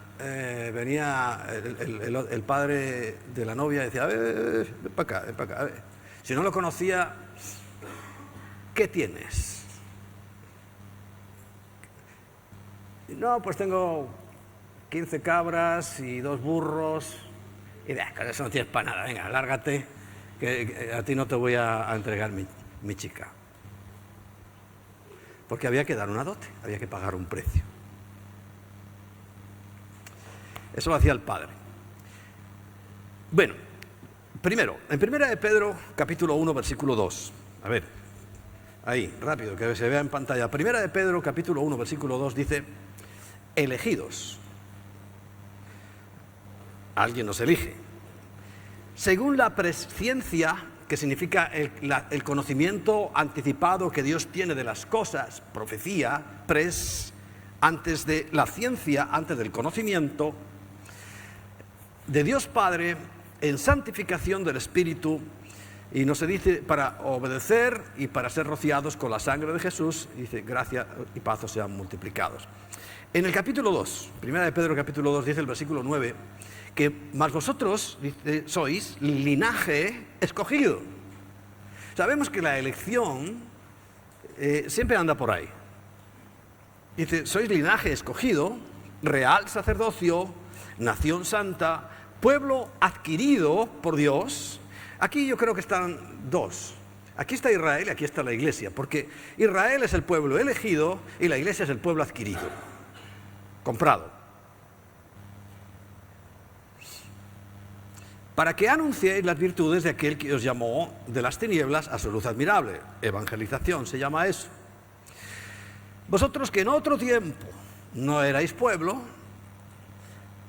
venía el padre de la novia y decía, ven para acá, ven para acá. A ver. Si no lo conocía, ¿qué tienes? No, pues tengo 15 cabras y 2 burros. Y con eso no tienes para nada, venga, lárgate, que a ti no te voy a entregar mi chica. Porque había que dar una dote, había que pagar un precio. Eso lo hacía el padre. Bueno, primero, en 1 de Pedro, capítulo 1, versículo 2. A ver, ahí, rápido, que se vea en pantalla. 1 de Pedro, capítulo 1, versículo 2, dice, elegidos. Alguien nos elige. Según la presciencia, que significa el conocimiento anticipado que Dios tiene de las cosas, profecía, antes de la ciencia, antes del conocimiento, de Dios Padre, en santificación del Espíritu, y nos dice, para obedecer y para ser rociados con la sangre de Jesús, dice, gracia y paz os sean multiplicados. En el capítulo 2, 1 de Pedro capítulo 2, dice el versículo 9, que más vosotros, dice, sois linaje escogido. Sabemos que la elección siempre anda por ahí. Dice, sois linaje escogido, real sacerdocio, nación santa, pueblo adquirido por Dios. Aquí yo creo que están dos. Aquí está Israel y aquí está la iglesia, porque Israel es el pueblo elegido y la iglesia es el pueblo adquirido, comprado. Para que anunciéis las virtudes de aquel que os llamó de las tinieblas a su luz admirable. Evangelización se llama eso. Vosotros que en otro tiempo no erais pueblo,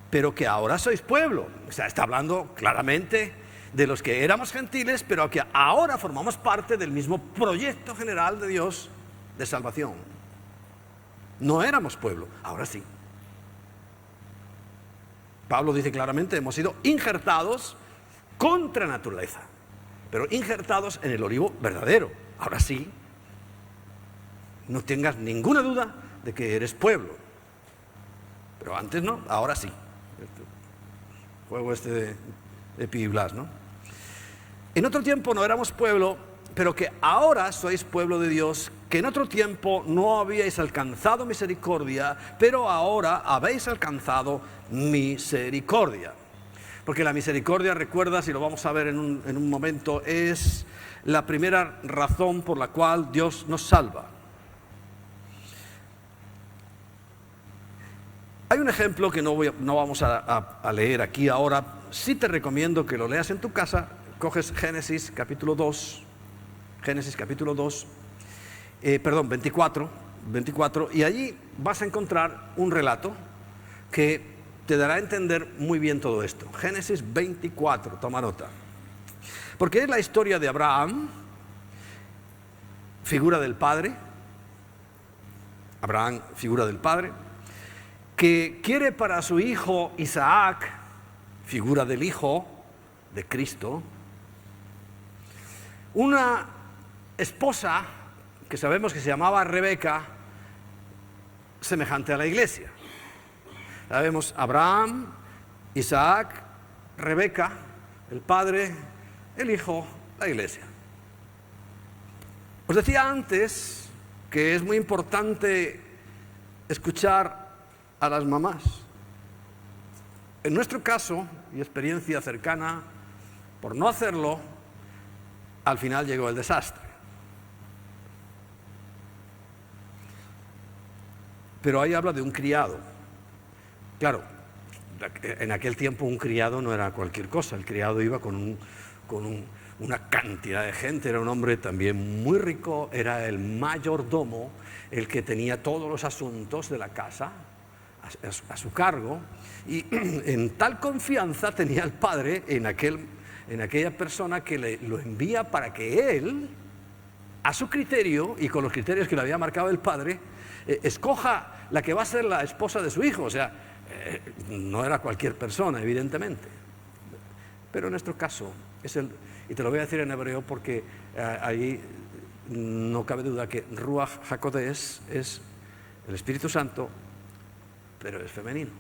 pero que ahora sois pueblo. O sea, está hablando claramente de los que éramos gentiles, pero que ahora formamos parte del mismo proyecto general de Dios de salvación. No éramos pueblo, ahora sí. Pablo dice claramente, hemos sido injertados contra naturaleza, pero injertados en el olivo verdadero. Ahora sí, no tengas ninguna duda de que eres pueblo. Pero antes no, ahora sí. Juego de Pi y Blas, ¿no? En otro tiempo no éramos pueblo, pero que ahora sois pueblo de Dios, que en otro tiempo no habíais alcanzado misericordia, pero ahora habéis alcanzado misericordia. Porque la misericordia, recuerdas, y lo vamos a ver en un momento, es la primera razón por la cual Dios nos salva. Hay un ejemplo que no vamos a leer aquí ahora. Sí te recomiendo que lo leas en tu casa. Coges Génesis capítulo 2, 24, y allí vas a encontrar un relato que te dará a entender muy bien todo esto. Génesis 24, toma nota. Porque es la historia de Abraham, figura del Padre, Abraham, figura del Padre, que quiere para su hijo Isaac, figura del Hijo de Cristo, una esposa que sabemos que se llamaba Rebeca, semejante a la iglesia. Sabemos Abraham, Isaac, Rebeca, el Padre, el Hijo, la iglesia. Os decía antes que es muy importante escuchar a las mamás. En nuestro caso y experiencia cercana, por no hacerlo, al final llegó el desastre. Pero ahí habla de un criado. Claro, en aquel tiempo un criado no era cualquier cosa. El criado iba con una cantidad de gente. Era un hombre también muy rico. Era el mayordomo, el que tenía todos los asuntos de la casa a su cargo, y en tal confianza tenía el padre en aquella persona que lo envía para que él, a su criterio y con los criterios que le había marcado el padre, escoja la que va a ser la esposa de su hijo. O sea, no era cualquier persona, evidentemente. Pero en nuestro caso, y te lo voy a decir en hebreo porque ahí no cabe duda que Ruach HaKodesh es el Espíritu Santo, pero es femenino.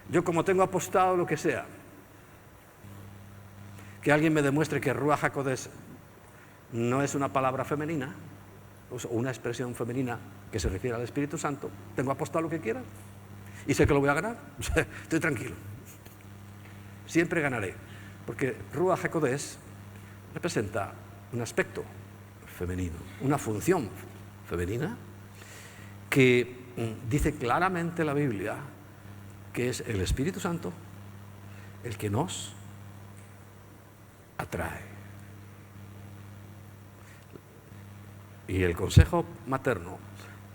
Yo, como tengo apostado lo que sea, que alguien me demuestre que Ruach HaKodesh no es una palabra femenina, o una expresión femenina que se refiere al Espíritu Santo, tengo apostado lo que quiera y sé que lo voy a ganar. Estoy tranquilo. Siempre ganaré, porque Ruach HaKodesh representa un aspecto femenino, una función femenina que dice claramente la Biblia que es el Espíritu Santo el que nos atrae. Y el consejo materno,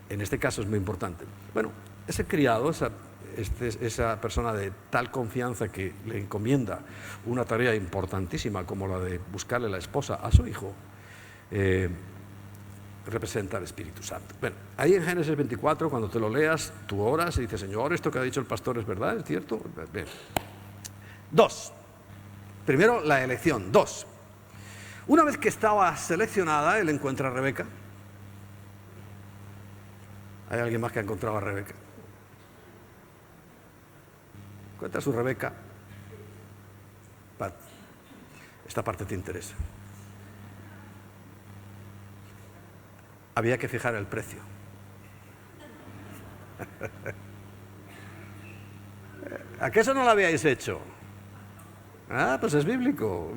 en este caso, es muy importante. Bueno, ese criado, esa persona de tal confianza que le encomienda una tarea importantísima como la de buscarle la esposa a su hijo, representa al Espíritu Santo. Bueno, ahí en Génesis 24, cuando te lo leas, tú oras y dices: Señor, esto que ha dicho el pastor es verdad, es cierto. Bien. 2. Primero, la elección. 2. Una vez que estaba seleccionada, él encuentra a Rebeca. ¿Hay alguien más que ha encontrado a Rebeca? Encuentra a su Rebeca. Pat, esta parte te interesa. Había que fijar el precio. ¿A qué eso no lo habíais hecho? Ah, pues es bíblico.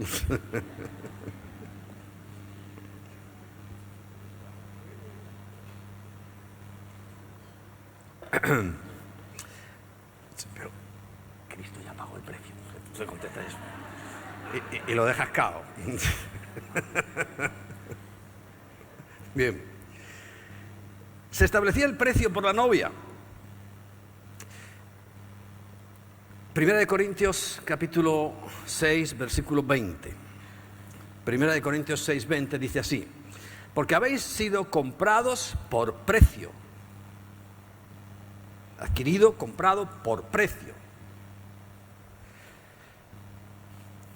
Pero Cristo ya pagó el precio. Se contesta eso. Y lo dejas cao. Bien. Se establecía el precio por la novia. Primera de Corintios capítulo 6, versículo 20. Primera de Corintios 6, 20 dice así: porque habéis sido comprados por precio. Adquirido, comprado por precio.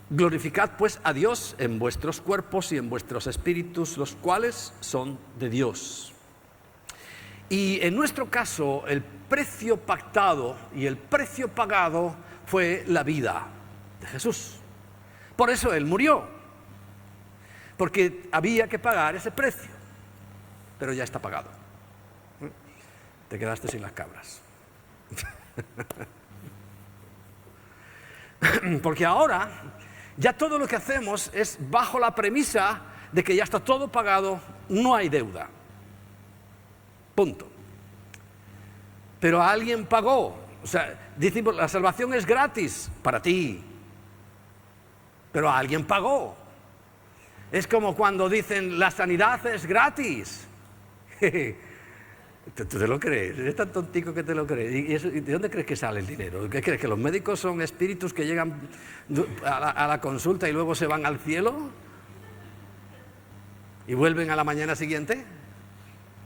Glorificad pues a Dios en vuestros cuerpos y en vuestros espíritus, los cuales son de Dios. Y en nuestro caso, el precio pactado y el precio pagado fue la vida de Jesús. Por eso Él murió, porque había que pagar ese precio, pero ya está pagado. Te quedaste sin las cabras. Porque ahora ya todo lo que hacemos es bajo la premisa de que ya está todo pagado, no hay deuda. Punto. Pero alguien pagó. O sea, decimos, la salvación es gratis para ti, pero alguien pagó. Es como cuando dicen la sanidad es gratis. ¿Tú te lo crees? Eres tan tontico que te lo crees. ¿Y de dónde crees que sale el dinero? ¿Qué crees? ¿Que los médicos son espíritus que llegan a la consulta y luego se van al cielo? ¿Y vuelven a la mañana siguiente?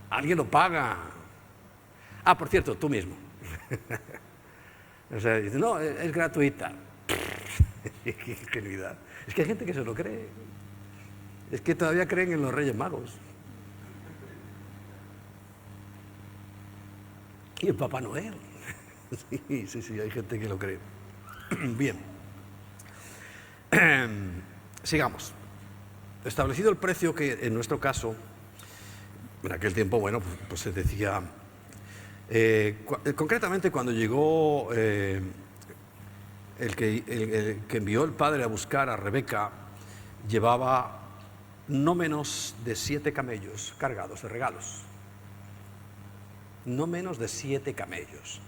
Alguien lo paga. Ah, por cierto, tú mismo. O sea, dices, no, es gratuita. Qué ingenuidad. Es que hay gente que se lo cree. Es que todavía creen en los Reyes Magos. Y el Papá Noel. Sí, hay gente que lo cree. Bien. Sigamos. Establecido el precio, que en nuestro caso, en aquel tiempo, bueno, pues se decía, concretamente cuando llegó el que envió el padre a buscar a Rebeca, llevaba no menos de 7 camellos cargados de regalos. No menos de 7 camellos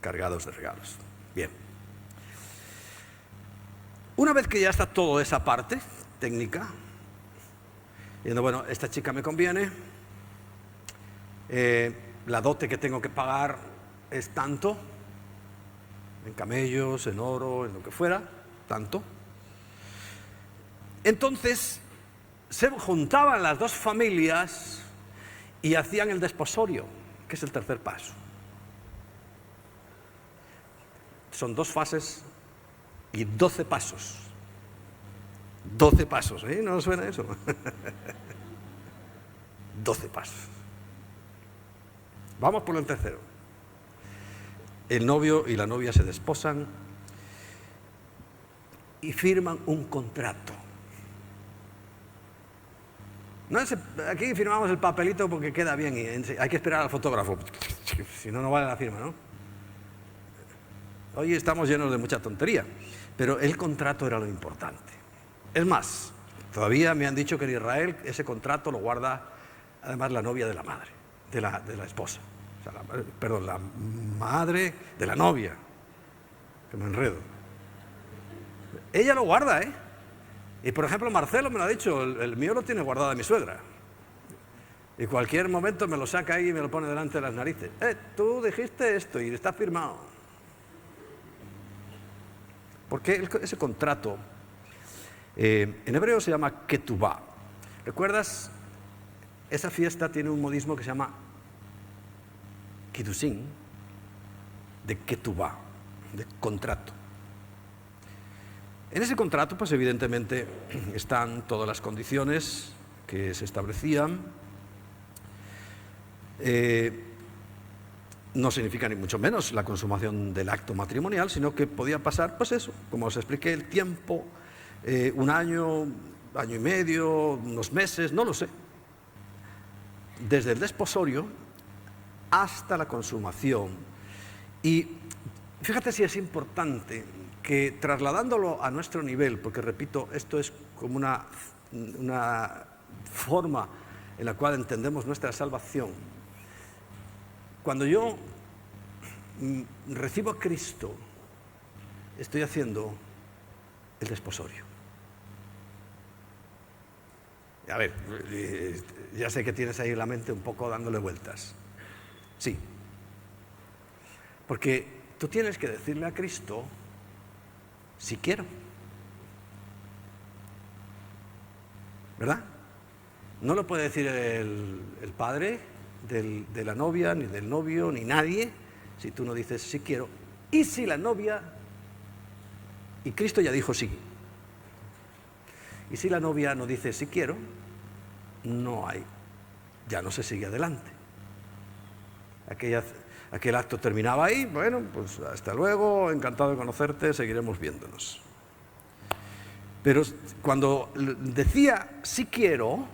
cargados de regalos. Bien. Una vez que ya está toda esa parte técnica, diciendo, bueno, esta chica me conviene, la dote que tengo que pagar es tanto, en camellos, en oro, en lo que fuera, tanto. Entonces se juntaban las dos familias y hacían el desposorio, que es el tercer paso. Son 2 fases y 12 pasos. 12 pasos, ¿eh? ¿No os suena eso? 12 pasos. Vamos por el tercero. El novio y la novia se desposan y firman un contrato. No es, aquí firmamos el papelito porque queda bien y hay que esperar al fotógrafo, si no, no vale la firma, ¿no? Hoy estamos llenos de mucha tontería, pero el contrato era lo importante. Es más, todavía me han dicho que en Israel ese contrato lo guarda además la novia de la madre, de la esposa. O sea, la madre de la novia, que me enredo. Ella lo guarda, ¿eh? Y por ejemplo, Marcelo me lo ha dicho, el mío lo tiene guardado de mi suegra. Y cualquier momento me lo saca ahí y me lo pone delante de las narices. Tú dijiste esto y está firmado. Porque ese contrato, en hebreo se llama ketubá. ¿Recuerdas? Esa fiesta tiene un modismo que se llama kiddushin, de ketubá, de contrato. En ese contrato, pues evidentemente están todas las condiciones que se establecían. No significa ni mucho menos la consumación del acto matrimonial, sino que podía pasar, pues eso, como os expliqué, el tiempo, un año, año y medio, unos meses, no lo sé. Desde el desposorio hasta la consumación. Y fíjate si es importante que trasladándolo a nuestro nivel, porque repito, esto es como una forma en la cual entendemos nuestra salvación. Cuando yo recibo a Cristo, estoy haciendo el desposorio. A ver, ya sé que tienes ahí la mente un poco dándole vueltas. Sí. Porque tú tienes que decirle a Cristo, si quiero. ¿Verdad? No lo puede decir el padre de la novia, ni del novio, ni nadie, si tú no dices si quiero. Y si la novia, y Cristo ya dijo sí. Y si la novia no dice si quiero, no hay, ya no se sigue adelante. Aquel acto terminaba ahí, bueno, pues hasta luego, encantado de conocerte, seguiremos viéndonos. Pero cuando decía sí quiero,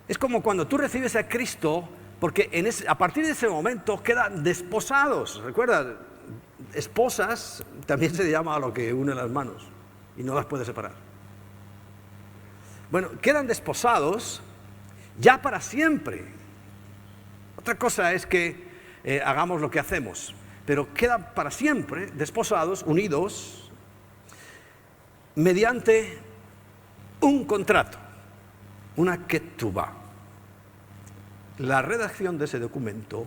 es como cuando tú recibes a Cristo, porque a partir de ese momento quedan desposados. ¿Recuerdas? Esposas también se llama a lo que une las manos y no las puede separar. Bueno, quedan desposados ya para siempre. Otra cosa es que hagamos lo que hacemos, pero quedan para siempre desposados, unidos, mediante un contrato, una ketubá. La redacción de ese documento,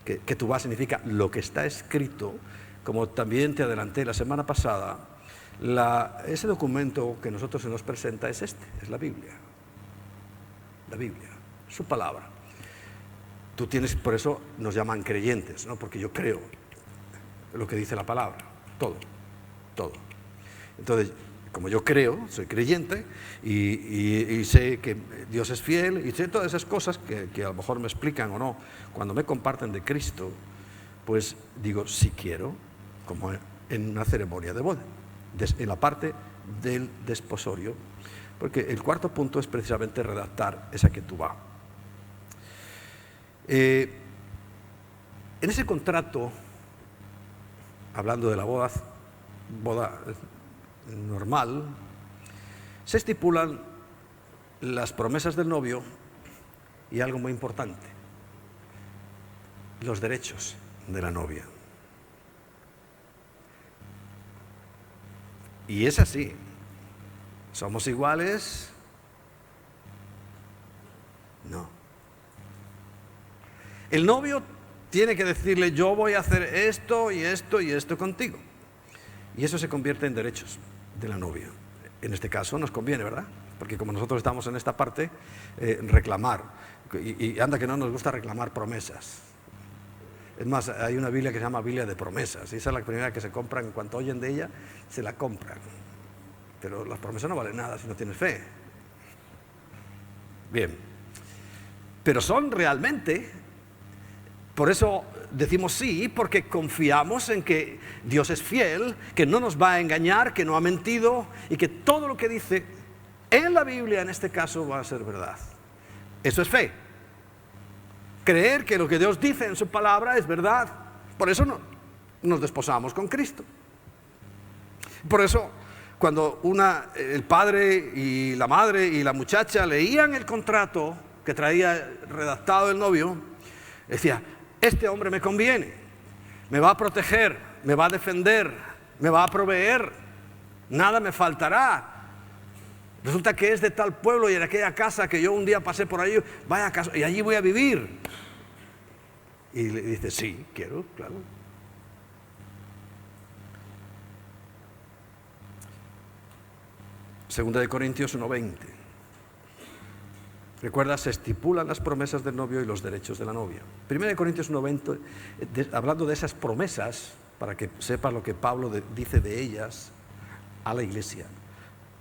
que ketubá significa lo que está escrito, como también te adelanté la semana pasada, ese documento que nosotros se nos presenta es la Biblia. La Biblia, su palabra. Tú tienes, por eso nos llaman creyentes, ¿no? Porque yo creo lo que dice la palabra, todo. Entonces, como yo creo, soy creyente y sé que Dios es fiel y sé todas esas cosas que a lo mejor me explican o no, cuando me comparten de Cristo, pues digo, sí quiero, como en una ceremonia de boda, en la parte del desposorio, porque el cuarto punto es precisamente redactar esa ketubá. En ese contrato, hablando de la boda normal, se estipulan las promesas del novio y algo muy importante, los derechos de la novia. Y es así, ¿somos iguales? No. El novio tiene que decirle: yo voy a hacer esto y esto y esto contigo. Y eso se convierte en derechos de la novia. En este caso nos conviene, ¿verdad? Porque como nosotros estamos en esta parte, reclamar. Y anda que no nos gusta reclamar promesas. Es más, hay una Biblia que se llama Biblia de promesas. Y esa es la primera que se compran. En cuanto oyen de ella, se la compran. Pero las promesas no valen nada si no tienes fe. Bien. Pero son realmente, por eso decimos sí, porque confiamos en que Dios es fiel, que no nos va a engañar, que no ha mentido y que todo lo que dice en la Biblia, en este caso, va a ser verdad. Eso es fe. Creer que lo que Dios dice en su palabra es verdad. Por eso nos desposamos con Cristo. Por eso, cuando el padre y la madre y la muchacha leían el contrato que traía redactado el novio, decía: este hombre me conviene, me va a proteger, me va a defender, me va a proveer, nada me faltará. Resulta que es de tal pueblo y en aquella casa que yo un día pasé por ahí, vaya casa, y allí voy a vivir. Y le dice: sí, quiero, claro. Segunda de Corintios 1:20. Recuerda, se estipulan las promesas del novio y los derechos de la novia. Primera de Corintios 1:20, hablando de esas promesas, para que sepas lo que Pablo dice de ellas a la iglesia.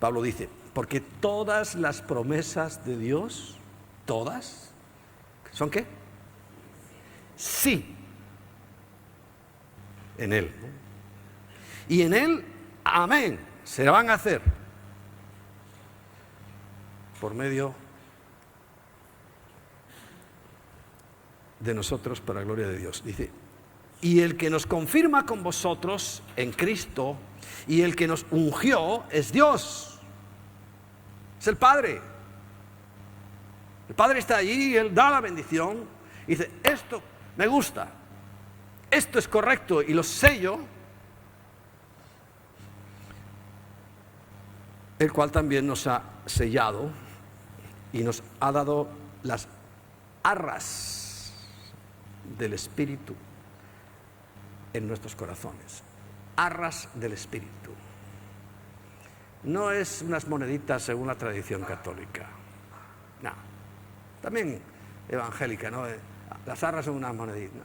Pablo dice: porque todas las promesas de Dios, todas, ¿son qué? Sí. En Él. Y en Él, amén, se van a hacer. Por medio de nosotros, para la gloria de Dios. Dice: y el que nos confirma con vosotros en Cristo, y el que nos ungió es Dios. Es el Padre. El Padre está allí y Él da la bendición. Y dice: esto me gusta, esto es correcto, y lo sello, el cual también nos ha sellado y nos ha dado las arras del Espíritu en nuestros corazones. Arras del Espíritu. No es unas moneditas según la tradición católica. No. También evangélica, ¿no? Las arras son unas moneditas. No.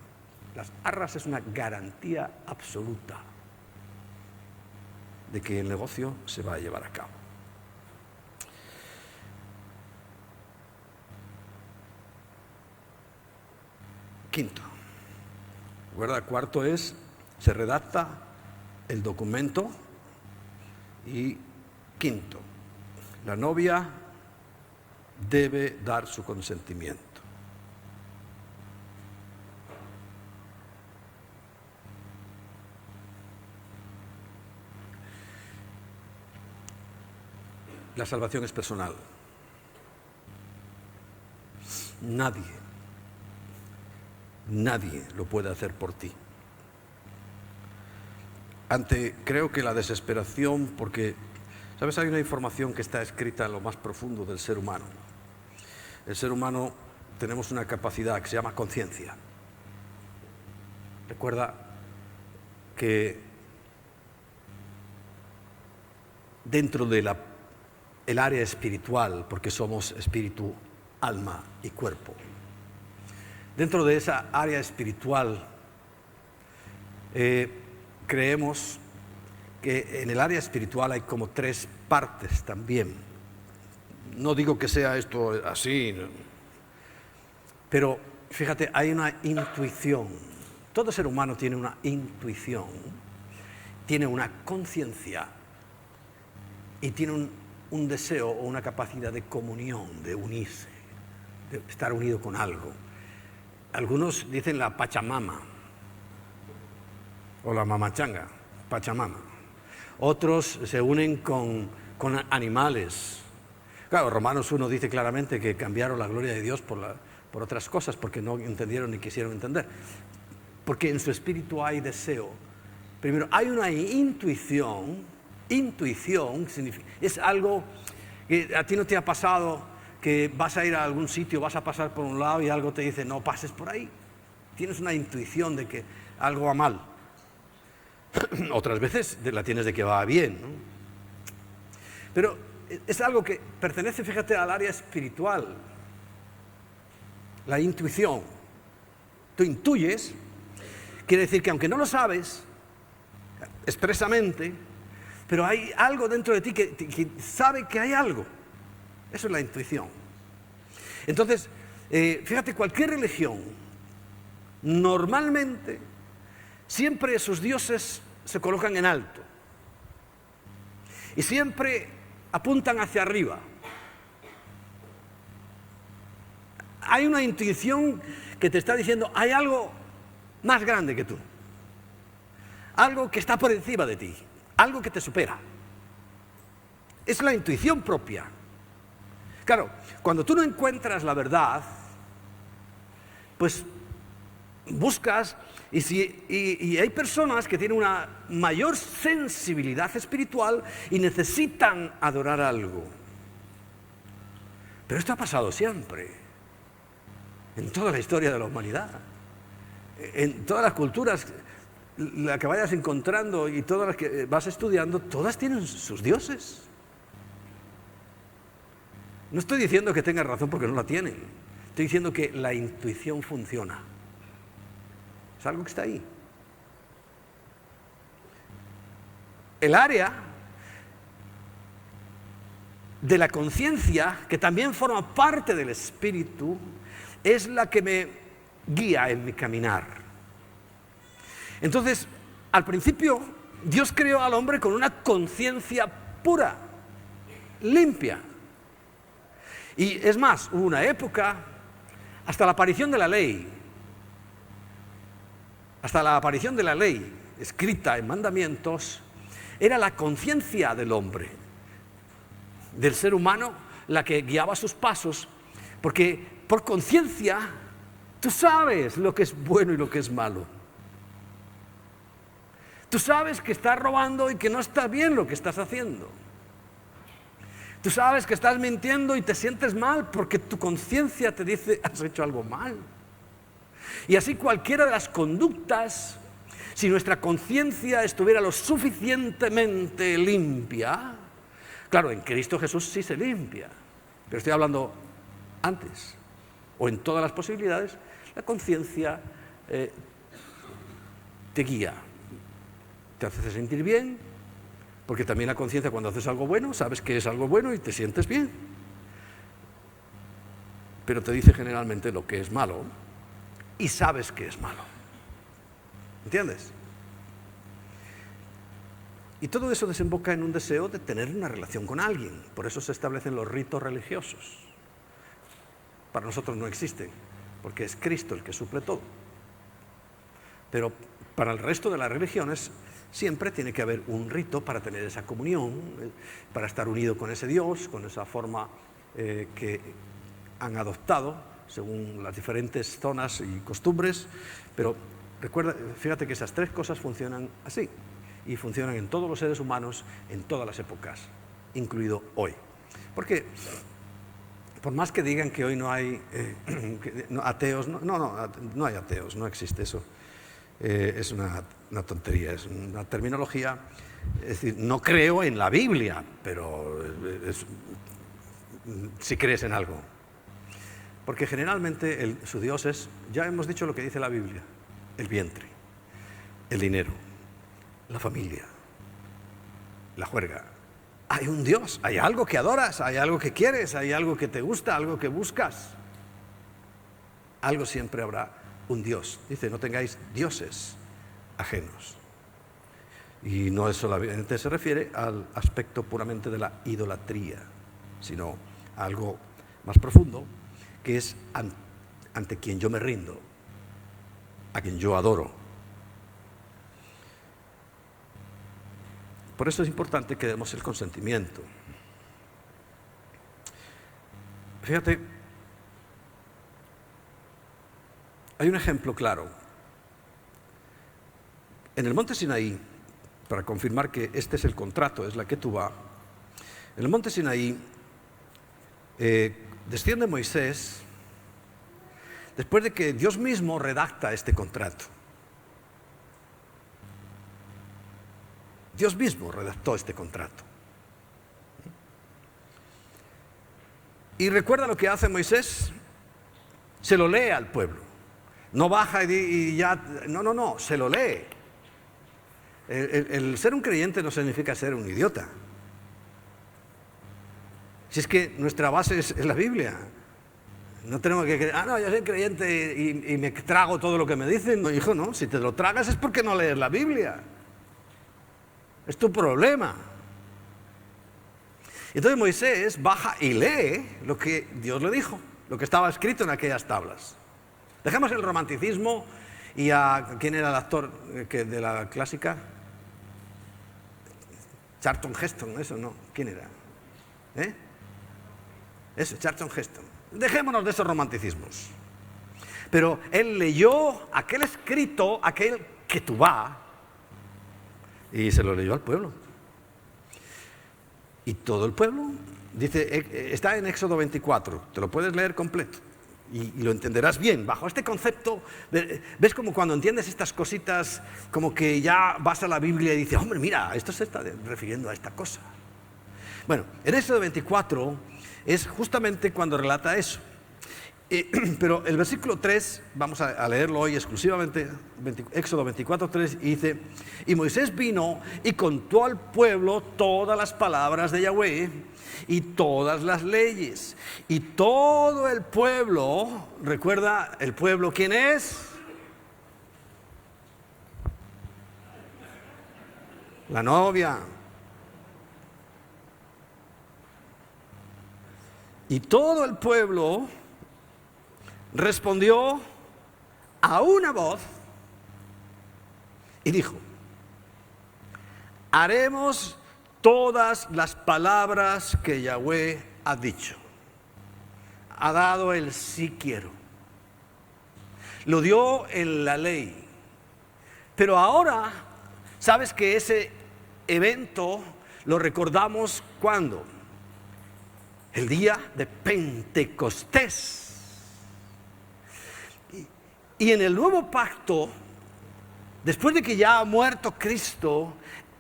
Las arras es una garantía absoluta de que el negocio se va a llevar a cabo. Quinto. Recuerda, cuarto es, se redacta el documento. Y quinto, la novia debe dar su consentimiento. La salvación es personal. Nadie lo puede hacer por ti. Creo que la desesperación, porque, ¿sabes? Hay una información que está escrita en lo más profundo del ser humano. El ser humano tenemos una capacidad que se llama conciencia. Recuerda que dentro de el área espiritual, porque somos espíritu, alma y cuerpo, dentro de esa área espiritual, creemos que en el área espiritual hay como 3 partes también. No digo que sea esto así, pero fíjate, hay una intuición. Todo ser humano tiene una intuición, tiene una conciencia y tiene un deseo o una capacidad de comunión, de unirse, de estar unido con algo. Algunos dicen la Pachamama o la mamachanga, Pachamama. Otros se unen con animales. Claro, Romanos 1 dice claramente que cambiaron la gloria de Dios por otras cosas, porque no entendieron ni quisieron entender. Porque en su espíritu hay deseo. Primero, hay una intuición es algo que a ti no te ha pasado, que vas a ir a algún sitio, vas a pasar por un lado y algo te dice: no pases por ahí. tienes una intuición de que algo va mal. Otras veces la tienes de que va bien, ¿no? Pero es algo que pertenece, fíjate, al área espiritual. La intuición. Tú intuyes, quiere decir que aunque no lo sabes expresamente, pero hay algo dentro de ti que sabe que hay algo. Eso es la intuición. Entonces, fíjate, cualquier religión, normalmente, siempre sus dioses se colocan en alto. Y siempre apuntan hacia arriba. Hay una intuición que te está diciendo, hay algo más grande que tú. Algo que está por encima de ti. Algo que te supera. Es la intuición propia. Claro, cuando tú no encuentras la verdad, pues buscas, y hay personas que tienen una mayor sensibilidad espiritual y necesitan adorar algo. Pero esto ha pasado siempre, en toda la historia de la humanidad, en todas las culturas, la que vayas encontrando y todas las que vas estudiando, todas tienen sus dioses. No estoy diciendo que tengas razón porque no la tienen, estoy diciendo que la intuición funciona. Es algo que está ahí. El área de la conciencia, que también forma parte del espíritu, es la que me guía en mi caminar. Entonces, al principio, Dios creó al hombre con una conciencia pura, limpia. Y es más, hubo una época, hasta la aparición de la ley, escrita en mandamientos, era la conciencia del hombre, del ser humano, la que guiaba sus pasos, porque por conciencia tú sabes lo que es bueno y lo que es malo. Tú sabes que estás robando y que no está bien lo que estás haciendo. Tú sabes que estás mintiendo y te sientes mal porque tu conciencia te dice, has hecho algo mal. Y así cualquiera de las conductas, si nuestra conciencia estuviera lo suficientemente limpia, claro, en Cristo Jesús sí se limpia, pero estoy hablando antes, o en todas las posibilidades, la conciencia te guía, te hace sentir bien, porque también la conciencia cuando haces algo bueno, sabes que es algo bueno y te sientes bien, pero te dice generalmente lo que es malo, y sabes que es malo. ¿Entiendes? Y todo eso desemboca en un deseo de tener una relación con alguien. Por eso se establecen los ritos religiosos. Para nosotros no existen, porque es Cristo el que suple todo. Pero para el resto de las religiones siempre tiene que haber un rito para tener esa comunión, para estar unido con ese Dios, con esa forma que han adoptado según las diferentes zonas y costumbres, pero recuerda, fíjate que esas tres cosas funcionan así, y funcionan en todos los seres humanos, en todas las épocas, incluido hoy. Porque, por más que digan que hoy no hay ateos, no hay ateos, no existe eso, es una tontería, es una terminología, es decir, no creo en la Biblia, pero si crees en algo. Porque generalmente su Dios es, ya hemos dicho lo que dice la Biblia, el vientre, el dinero, la familia, la juerga. Hay un Dios, hay algo que adoras, hay algo que quieres, hay algo que te gusta, algo que buscas. Algo siempre habrá un Dios. Dice, no tengáis dioses ajenos. Y no solamente se refiere al aspecto puramente de la idolatría, sino a algo más profundo, que es ante quien yo me rindo, a quien yo adoro. Por eso es importante que demos el consentimiento. Fíjate, hay un ejemplo claro. En el monte Sinaí, para confirmar que este es el contrato, es la Ketubá, en el monte Sinaí desciende Moisés después de que Dios mismo redacta este contrato. Dios mismo redactó este contrato. Y recuerda lo que hace Moisés, se lo lee al pueblo. No baja y ya, no, se lo lee. El ser un creyente no significa ser un idiota. Si es que nuestra base es la Biblia. No tenemos que creer, no, yo soy creyente y me trago todo lo que me dicen. No, hijo, no, si te lo tragas es porque no lees la Biblia. Es tu problema. Entonces Moisés baja y lee lo que Dios le dijo, lo que estaba escrito en aquellas tablas. Dejemos el romanticismo y a... ¿Quién era el actor de la clásica? Charlton Heston, eso no. ¿Quién era? Eso, Charlton Heston. Dejémonos de esos romanticismos. Pero él leyó aquel escrito, aquel Ketubá, y se lo leyó al pueblo. Y todo el pueblo, dice, está en Éxodo 24, te lo puedes leer completo y lo entenderás bien. Bajo este concepto, ves como cuando entiendes estas cositas, como que ya vas a la Biblia y dices, hombre, mira, esto se está refiriendo a esta cosa. Bueno, en Éxodo 24 es justamente cuando relata eso. Pero el versículo 3, vamos a leerlo hoy exclusivamente, Éxodo 24:3, y dice, y Moisés vino y contó al pueblo todas las palabras de Yahweh y todas las leyes. Y todo el pueblo, recuerda, el pueblo, ¿quién es? La novia. Y todo el pueblo respondió a una voz y dijo, haremos todas las palabras que Yahweh ha dicho. Ha dado el sí quiero. Lo dio en la ley. Pero ahora, ¿sabes que ese evento lo recordamos cuándo? El día de Pentecostés. Y en el nuevo pacto, después de que ya ha muerto Cristo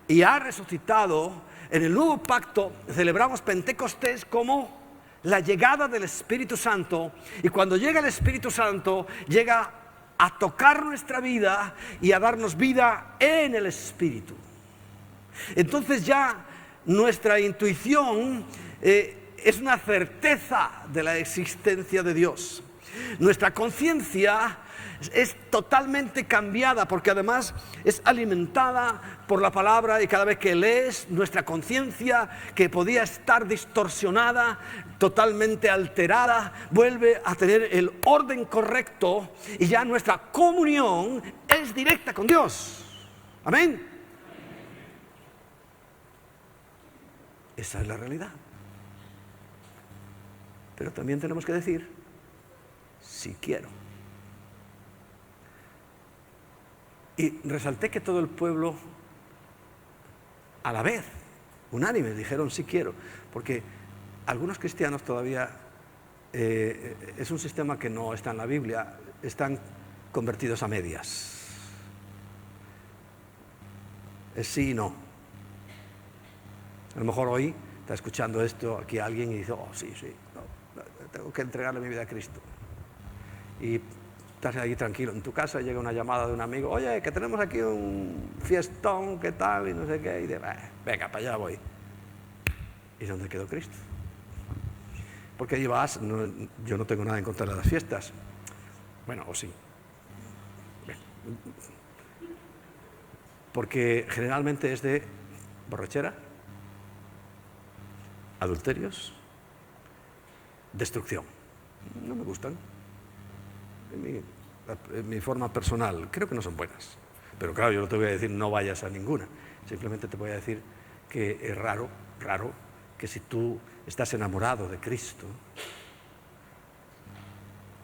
y ha resucitado, en el nuevo pacto celebramos Pentecostés como la llegada del Espíritu Santo. Y cuando llega el Espíritu Santo, llega a tocar nuestra vida y a darnos vida en el Espíritu. Entonces ya nuestra intuición es una certeza de la existencia de Dios. Nuestra conciencia es totalmente cambiada porque además es alimentada por la palabra, y cada vez que lees, nuestra conciencia, que podía estar distorsionada, totalmente alterada, vuelve a tener el orden correcto y ya nuestra comunión es directa con Dios. Amén. Esa es la realidad. Pero también tenemos que decir, si quiero. Y resalté que todo el pueblo, a la vez, unánimes, dijeron sí quiero, porque algunos cristianos todavía, es un sistema que no está en la Biblia, están convertidos a medias. Es sí y no. A lo mejor hoy está escuchando esto aquí alguien y dice, oh sí, no, tengo que entregarle mi vida a Cristo. Y estás ahí tranquilo en tu casa, llega una llamada de un amigo, oye, que tenemos aquí un fiestón, ¿qué tal? Y no sé qué, y de, venga, para allá voy. ¿Y dónde quedó Cristo? Porque ahí vas, yo no tengo nada en contra de las fiestas. Bueno, o sí. Porque generalmente es de borrachera, adulterios, destrucción. No me gustan. En mi forma personal, creo que no son buenas. Pero claro, yo no te voy a decir no vayas a ninguna. Simplemente te voy a decir que es raro que si tú estás enamorado de Cristo,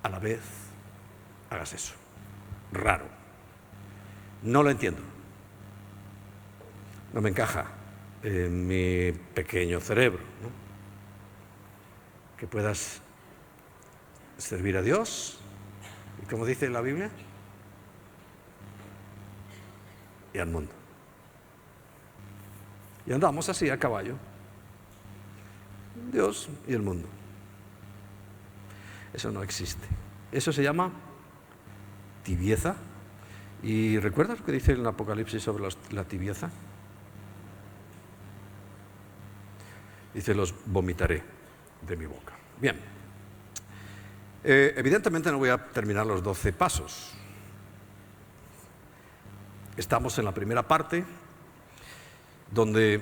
a la vez hagas eso. Raro. No lo entiendo. No me encaja en mi pequeño cerebro, ¿no? Que puedas servir a Dios Y como dice la Biblia, y al mundo. Y andamos así a caballo. Dios y el mundo. Eso no existe. Eso se llama tibieza. ¿Y recuerdas lo que dice el Apocalipsis sobre la tibieza? Dice, los vomitaré de mi boca. Bien. Evidentemente no voy a terminar los 12 pasos. Estamos en la primera parte, donde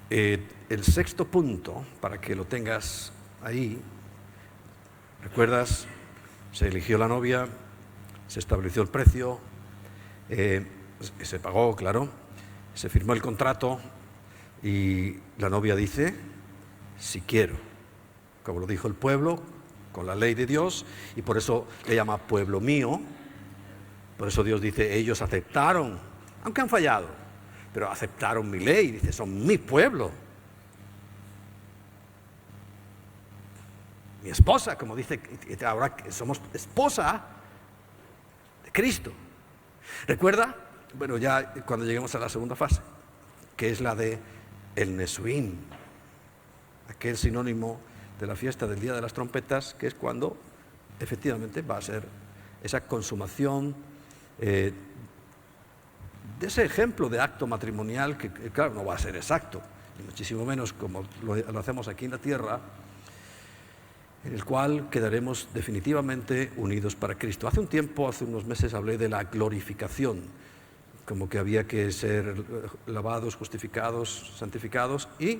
el sexto punto, para que lo tengas ahí, ¿recuerdas? Se eligió la novia, se estableció el precio, se pagó, claro, se firmó el contrato y la novia dice, si quiero, como lo dijo el pueblo, con la ley de Dios, y por eso le llama pueblo mío. Por eso Dios dice, ellos aceptaron, aunque han fallado, pero aceptaron mi ley, dice, son mi pueblo. Mi esposa, como dice, ahora somos esposa de Cristo. ¿Recuerda? Bueno, ya cuando lleguemos a la segunda fase, que es la de el Nesuim, aquel sinónimo de la fiesta del Día de las Trompetas, que es cuando efectivamente va a ser esa consumación de ese ejemplo de acto matrimonial que, claro, no va a ser exacto, ni muchísimo menos como lo hacemos aquí en la tierra, en el cual quedaremos definitivamente unidos para Cristo. Hace un tiempo, hace unos meses, hablé de la glorificación, como que había que ser lavados, justificados, santificados y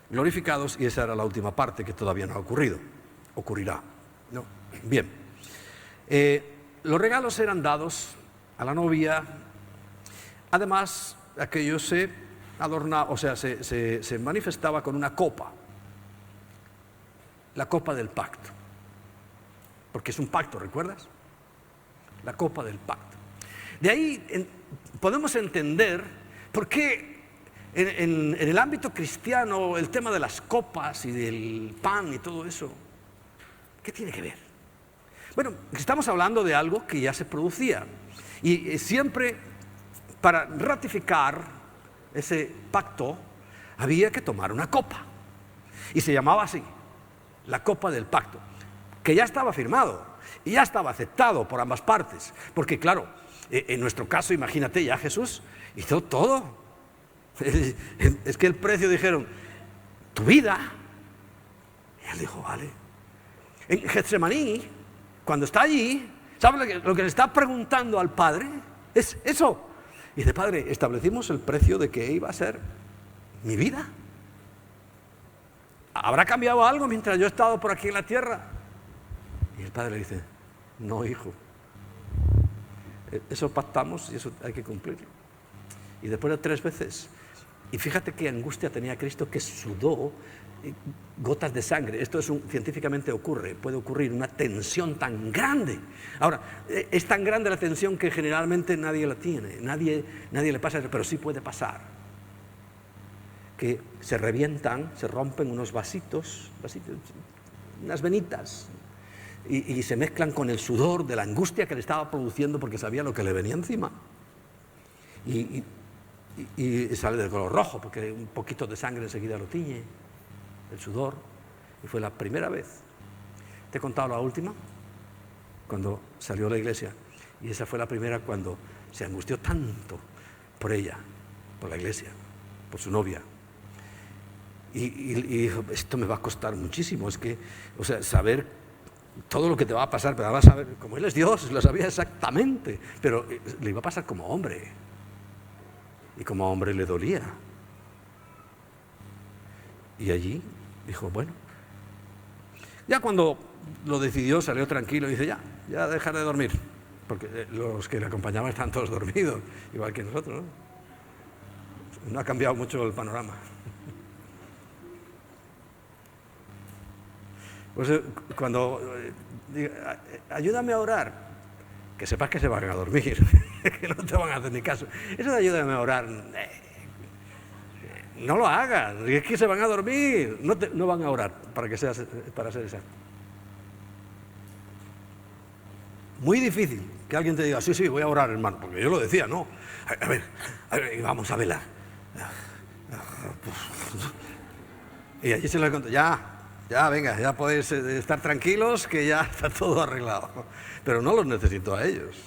glorificados, y esa era la última parte que todavía no ha ocurrido. Ocurrirá, ¿no? Bien. Los regalos eran dados a la novia. Además, aquello se adornaba, o sea, se manifestaba con una copa. La copa del pacto. Porque es un pacto, ¿recuerdas? La copa del pacto. De ahí podemos entender por qué en el ámbito cristiano el tema de las copas y del pan y todo eso, ¿qué tiene que ver? Bueno, estamos hablando de algo que ya se producía. Y siempre para ratificar ese pacto había que tomar una copa. Y se llamaba así, la copa del pacto, que ya estaba firmado y ya estaba aceptado por ambas partes. Porque claro, en nuestro caso, imagínate, ya Jesús hizo todo. Es que el precio, dijeron, tu vida. Y él dijo, vale. En Getsemaní, cuando está allí, ¿sabe lo que le está preguntando al Padre? Es eso. Y dice, Padre, establecimos el precio de que iba a ser mi vida. ¿Habrá cambiado algo mientras yo he estado por aquí en la tierra? Y el Padre le dice, no, hijo. Eso pactamos y eso hay que cumplirlo. Y después de 3 veces, y fíjate qué angustia tenía Cristo, que sudó gotas de sangre. Esto científicamente ocurre, puede ocurrir una tensión tan grande. Ahora, es tan grande la tensión que generalmente nadie la tiene, nadie le pasa, pero sí puede pasar. Que se revientan, se rompen unos vasitos, unas venitas, y se mezclan con el sudor de la angustia que le estaba produciendo porque sabía lo que le venía encima. Y sale de color rojo porque un poquito de sangre enseguida lo tiñe, el sudor. Y fue la primera vez. Te he contado la última, cuando salió a la iglesia, y esa fue la primera cuando se angustió tanto por ella, por la iglesia, por su novia. Y dijo, esto me va a costar muchísimo, es que, o sea, saber todo lo que te va a pasar, pero vas a saber, como él es Dios, lo sabía exactamente, pero le iba a pasar como hombre. Y como hombre le dolía. Y allí dijo, bueno. Ya cuando lo decidió, salió tranquilo y dice, ya dejar de dormir. Porque los que le acompañaban están todos dormidos, igual que nosotros, ¿no? No ha cambiado mucho el panorama. Pues cuando diga, ayúdame a orar, que sepas que se van a dormir, que no te van a hacer ni caso. Eso de ayúdame a orar, no lo hagas, es que se van a dormir, no van a orar, para ser exacto. Muy difícil que alguien te diga, sí, sí, voy a orar, hermano, porque yo lo decía, ¿no? A ver, vamos a velar. Y allí se lo conté, ya, venga, ya podéis estar tranquilos que ya está todo arreglado. Pero no los necesitó a ellos,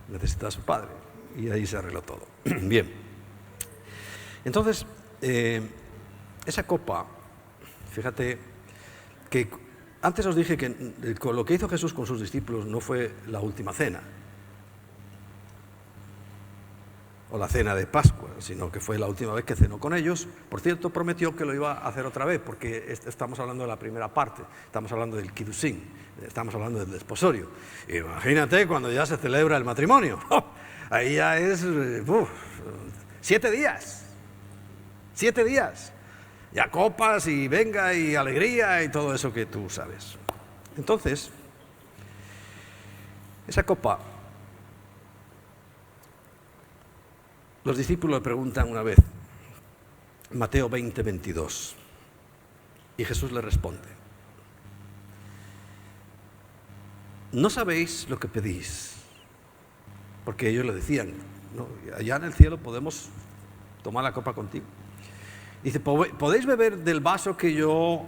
necesitó a su padre. Y ahí se arregló todo. Bien. Entonces, esa copa, fíjate que antes os dije que con lo que hizo Jesús con sus discípulos no fue la última cena o la cena de Pascua, sino que fue la última vez que cenó con ellos. Por cierto, prometió que lo iba a hacer otra vez, porque estamos hablando de la primera parte, estamos hablando del Kiddushín, estamos hablando del desposorio. Imagínate cuando ya se celebra el matrimonio, ahí ya es 7 días, 7 días, ya copas y venga y alegría y todo eso que tú sabes. Entonces, esa copa, los discípulos le preguntan una vez, Mateo 20, 22, y Jesús le responde, ¿no sabéis lo que pedís? Porque ellos le decían, ¿no? Allá en el cielo podemos tomar la copa contigo. Dice, ¿podéis beber del vaso que yo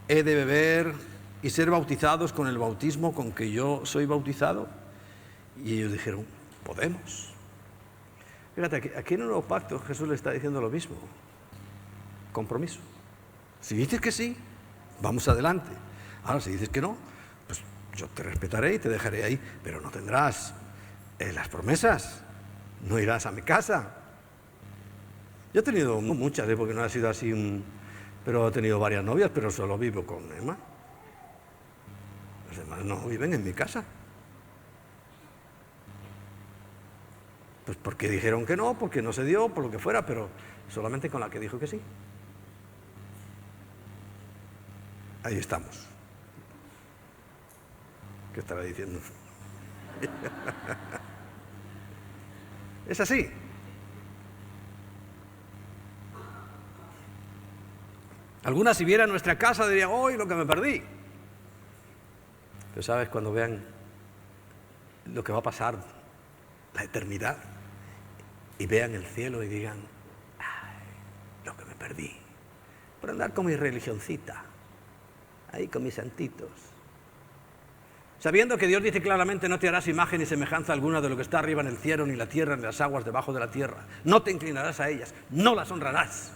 he de beber y ser bautizados con el bautismo con que yo soy bautizado? Y ellos dijeron, podemos. Fíjate, aquí en el nuevo pacto Jesús le está diciendo lo mismo. Compromiso. Si dices que sí, vamos adelante. Ahora, si dices que no, pues yo te respetaré y te dejaré ahí, pero no tendrás las promesas. No irás a mi casa. Yo he tenido muchas, porque no ha sido así, pero he tenido varias novias, pero solo vivo con Emma. Los demás no viven en mi casa. Pues porque dijeron que no, porque no se dio, por lo que fuera, pero solamente con la que dijo que sí. Ahí estamos. ¿Qué estará diciendo? Es así. Algunas, si vieran nuestra casa, dirían, ¡hoy lo que me perdí! Pero sabes, cuando vean lo que va a pasar, la eternidad, y vean el cielo y digan, ¡ay, lo que me perdí! Por andar con mi religioncita, ahí con mis santitos. Sabiendo que Dios dice claramente, no te harás imagen ni semejanza alguna de lo que está arriba en el cielo, ni la tierra, ni las aguas debajo de la tierra. No te inclinarás a ellas, no las honrarás.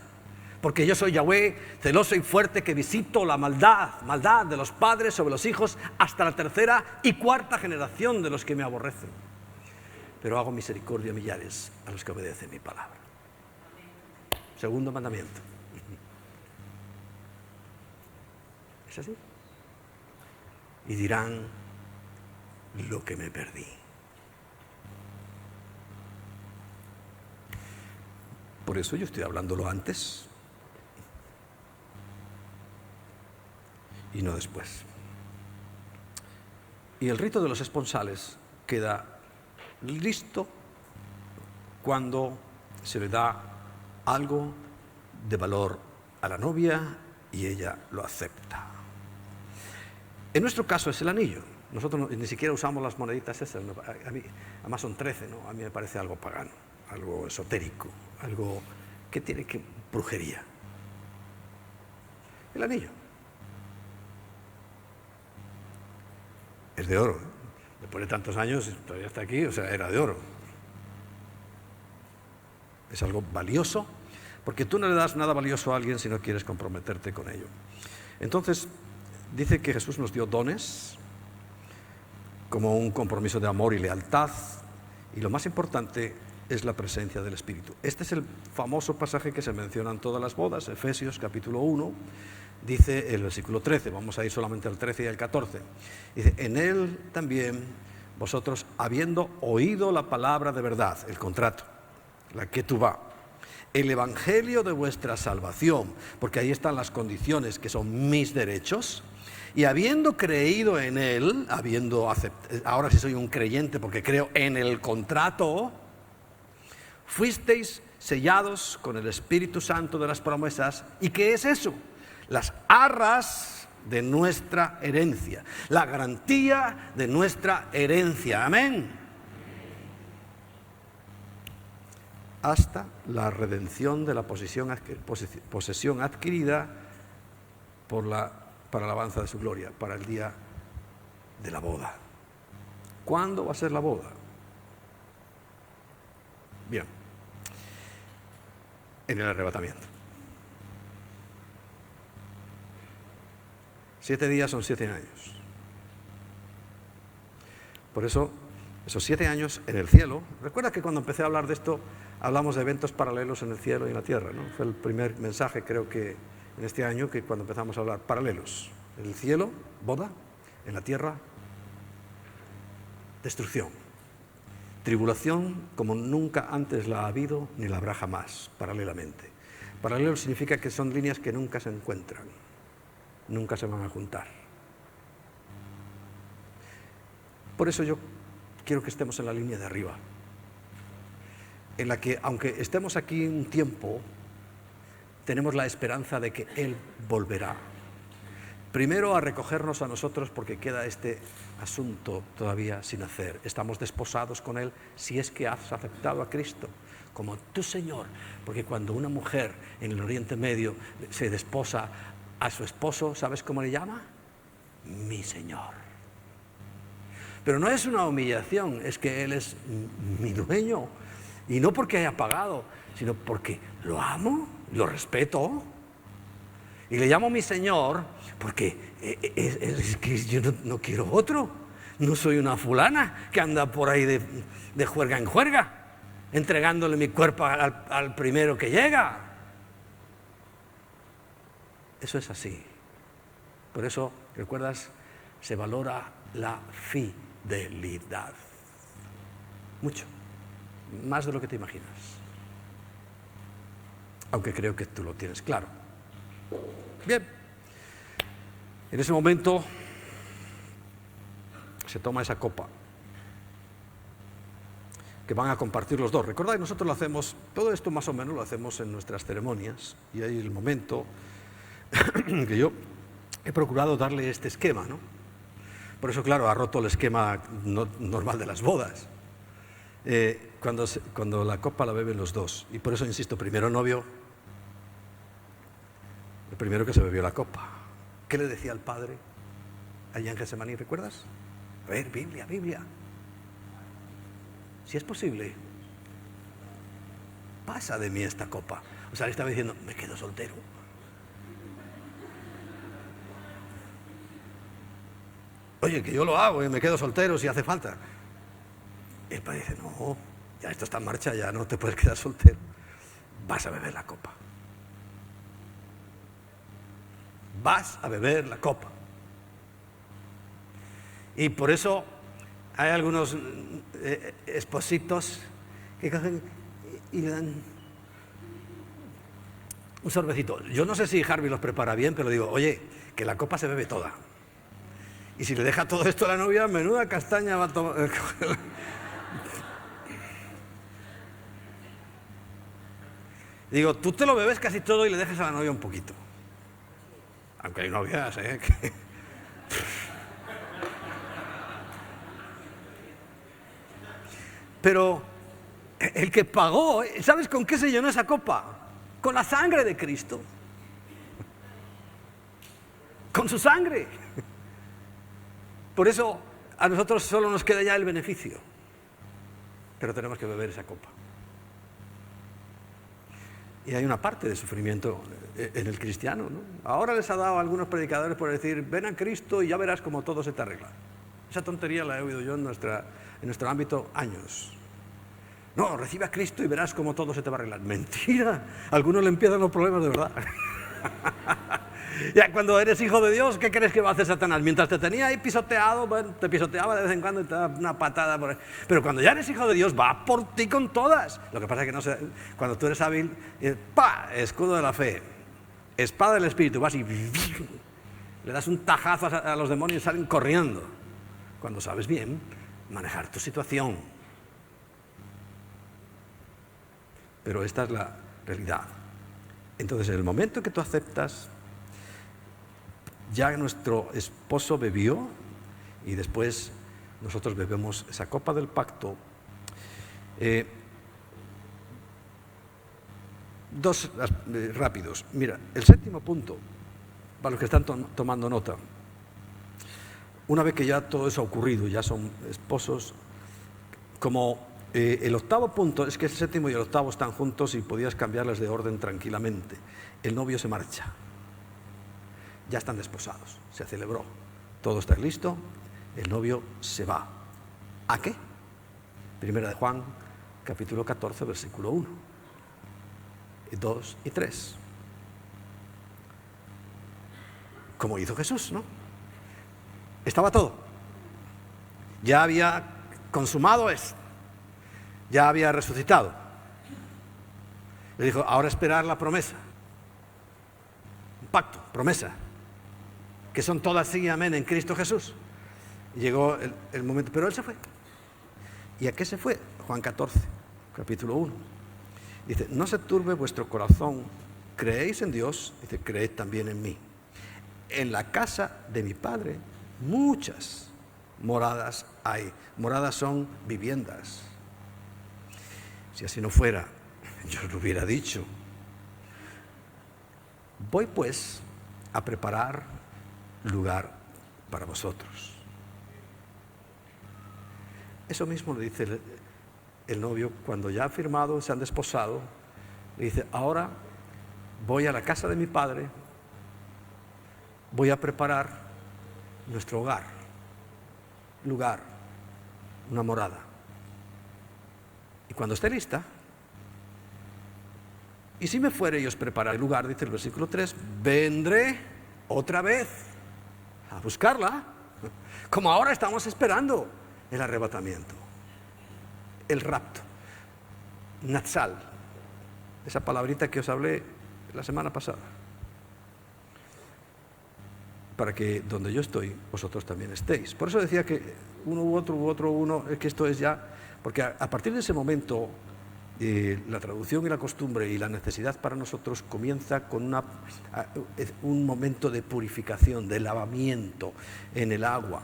Porque yo soy Yahweh, celoso y fuerte, que visito la maldad de los padres sobre los hijos hasta la 3ª y 4ª generación de los que me aborrecen. Pero hago misericordia a millares a los que obedecen mi palabra. Segundo mandamiento. ¿Es así? Y dirán, lo que me perdí. Por eso yo estoy hablándolo antes y no después. Y el rito de los esponsales queda listo cuando se le da algo de valor a la novia y ella lo acepta. En nuestro caso es el anillo. Nosotros ni siquiera usamos las moneditas esas. A mí, además son 13, ¿no? A mí me parece algo pagano, algo esotérico, algo que tiene que brujería. El anillo es de oro, ¿eh? Después de tantos años todavía está aquí, o sea, era de oro. Es algo valioso, porque tú no le das nada valioso a alguien si no quieres comprometerte con ello. Entonces, dice que Jesús nos dio dones como un compromiso de amor y lealtad, y lo más importante es la presencia del Espíritu. Este es el famoso pasaje que se menciona en todas las bodas, Efesios capítulo 1, dice el versículo 13, vamos a ir solamente al 13 y al 14. Dice, en él también vosotros, habiendo oído la palabra de verdad, el contrato, la ketubá, el evangelio de vuestra salvación, porque ahí están las condiciones que son mis derechos, y habiendo creído en él, habiendo aceptado, ahora sí soy un creyente porque creo en el contrato, fuisteis sellados con el Espíritu Santo de las promesas. ¿Y qué es eso? Las arras de nuestra herencia, la garantía de nuestra herencia. Amén. Hasta la redención de la posesión adquirida para la alabanza de su gloria, para el día de la boda. ¿Cuándo va a ser la boda? Bien, en el arrebatamiento. 7 días son 7 años. Por eso, esos 7 años en el cielo. Recuerda que cuando empecé a hablar de esto, hablamos de eventos paralelos en el cielo y en la tierra, ¿no? Fue el primer mensaje, creo que en este año, que cuando empezamos a hablar paralelos. En el cielo, boda; en la tierra, destrucción. Tribulación como nunca antes la ha habido ni la habrá jamás, paralelamente. Paralelo significa que son líneas que nunca se encuentran, nunca se van a juntar. Por eso yo quiero que estemos en la línea de arriba, en la que, aunque estemos aquí un tiempo, tenemos la esperanza de que Él volverá. Primero a recogernos a nosotros, porque queda este asunto todavía sin hacer. Estamos desposados con Él si es que has aceptado a Cristo como tu Señor. Porque cuando una mujer en el Oriente Medio se desposa a su esposo, ¿sabes cómo le llama? Mi Señor. Pero no es una humillación, es que Él es mi dueño. Y no porque haya pagado, sino porque lo amo, lo respeto. Y le llamo mi Señor porque es que yo no quiero otro. No soy una fulana que anda por ahí de juerga en juerga, entregándole mi cuerpo al primero que llega. Eso es así. Por eso, ¿recuerdas? Se valora la fidelidad. Mucho. Más de lo que te imaginas. Aunque creo que tú lo tienes claro. Bien, en ese momento se toma esa copa que van a compartir los dos. Recordad que nosotros lo hacemos, todo esto más o menos lo hacemos en nuestras ceremonias, y hay el momento que yo he procurado darle este esquema, ¿no? Por eso, claro, ha roto el esquema normal de las bodas. Cuando la copa la beben los dos, y por eso insisto, primero novio, el primero que se bebió la copa. ¿Qué le decía al Padre allá en Getsemaní? ¿Recuerdas? A ver, Biblia. Si es posible, pasa de mí esta copa. O sea, le estaba diciendo, me quedo soltero. Oye, que yo lo hago y me quedo soltero si hace falta. Y el Padre dice, no, ya esto está en marcha, ya no te puedes quedar soltero. Vas a beber la copa. Vas a beber la copa. Y por eso hay algunos espositos que cogen y le dan un sorbecito. Yo no sé si Harvey los prepara bien, pero digo, oye, que la copa se bebe toda. Y si le deja todo esto a la novia, menuda castaña va a tomar. Digo, tú te lo bebes casi todo y le dejas a la novia un poquito. Aunque hay novias, que... Pero el que pagó, ¿sabes con qué se llenó esa copa? Con la sangre de Cristo. Con su sangre. Por eso a nosotros solo nos queda ya el beneficio. Pero tenemos que beber esa copa. Y hay una parte de sufrimiento en el cristiano, ¿no? Ahora les ha dado a algunos predicadores por decir, ven a Cristo y ya verás cómo todo se te arregla. Esa tontería la he oído yo en nuestro ámbito años. No, recibe a Cristo y verás cómo todo se te va a arreglar. Mentira, a algunos le empiezan los problemas de verdad. Ya cuando eres hijo de Dios, ¿qué crees que va a hacer Satanás? Mientras te tenía ahí pisoteado, bueno, te pisoteaba de vez en cuando y te daba una patada por ahí. Pero cuando ya eres hijo de Dios, va por ti con todas. Lo que pasa es que no sé, cuando tú eres hábil, ¡pa! Escudo de la fe, espada del Espíritu, vas y le das un tajazo a los demonios y salen corriendo. Cuando sabes bien manejar tu situación. Pero esta es la realidad. Entonces, en el momento que tú aceptas, ya nuestro esposo bebió y después nosotros bebemos esa copa del pacto. Dos rápidos. Mira, el séptimo punto, para los que están tomando nota. Una vez que ya todo eso ha ocurrido, ya son esposos, como el octavo punto, es que el séptimo y el octavo están juntos y podías cambiarles de orden tranquilamente. El novio se marcha, ya están desposados, se celebró, todo está listo, el novio se va. ¿A qué? Primera de Juan, capítulo 14, versículo 1, 2 y 3. Como hizo Jesús, ¿no? Estaba todo. Ya había consumado esto. Ya había resucitado. Le dijo, ahora esperar la promesa. Un pacto, promesa. Que son todas sí y amén en Cristo Jesús. Y llegó el momento, pero él se fue. ¿Y a qué se fue? Juan 14, capítulo 1. Dice, no se turbe vuestro corazón. ¿Creéis en Dios? Dice, creed también en mí. En la casa de mi Padre muchas moradas hay. Moradas son viviendas. Si así no fuera, yo lo hubiera dicho. Voy pues a preparar lugar para vosotros. Eso mismo le dice el novio cuando ya ha firmado, se han desposado. Le dice, ahora voy a la casa de mi Padre, voy a preparar nuestro hogar, lugar, una morada. Y cuando esté lista, y si me fuere y os prepararé el lugar, dice el versículo 3, vendré otra vez a buscarla, como ahora estamos esperando el arrebatamiento, el rapto, Natsal, esa palabrita que os hablé la semana pasada, para que donde yo estoy, vosotros también estéis. Por eso decía que uno u otro uno, es que esto es ya, porque a partir de ese momento, la traducción y la costumbre y la necesidad para nosotros comienza con un momento de purificación, de lavamiento en el agua.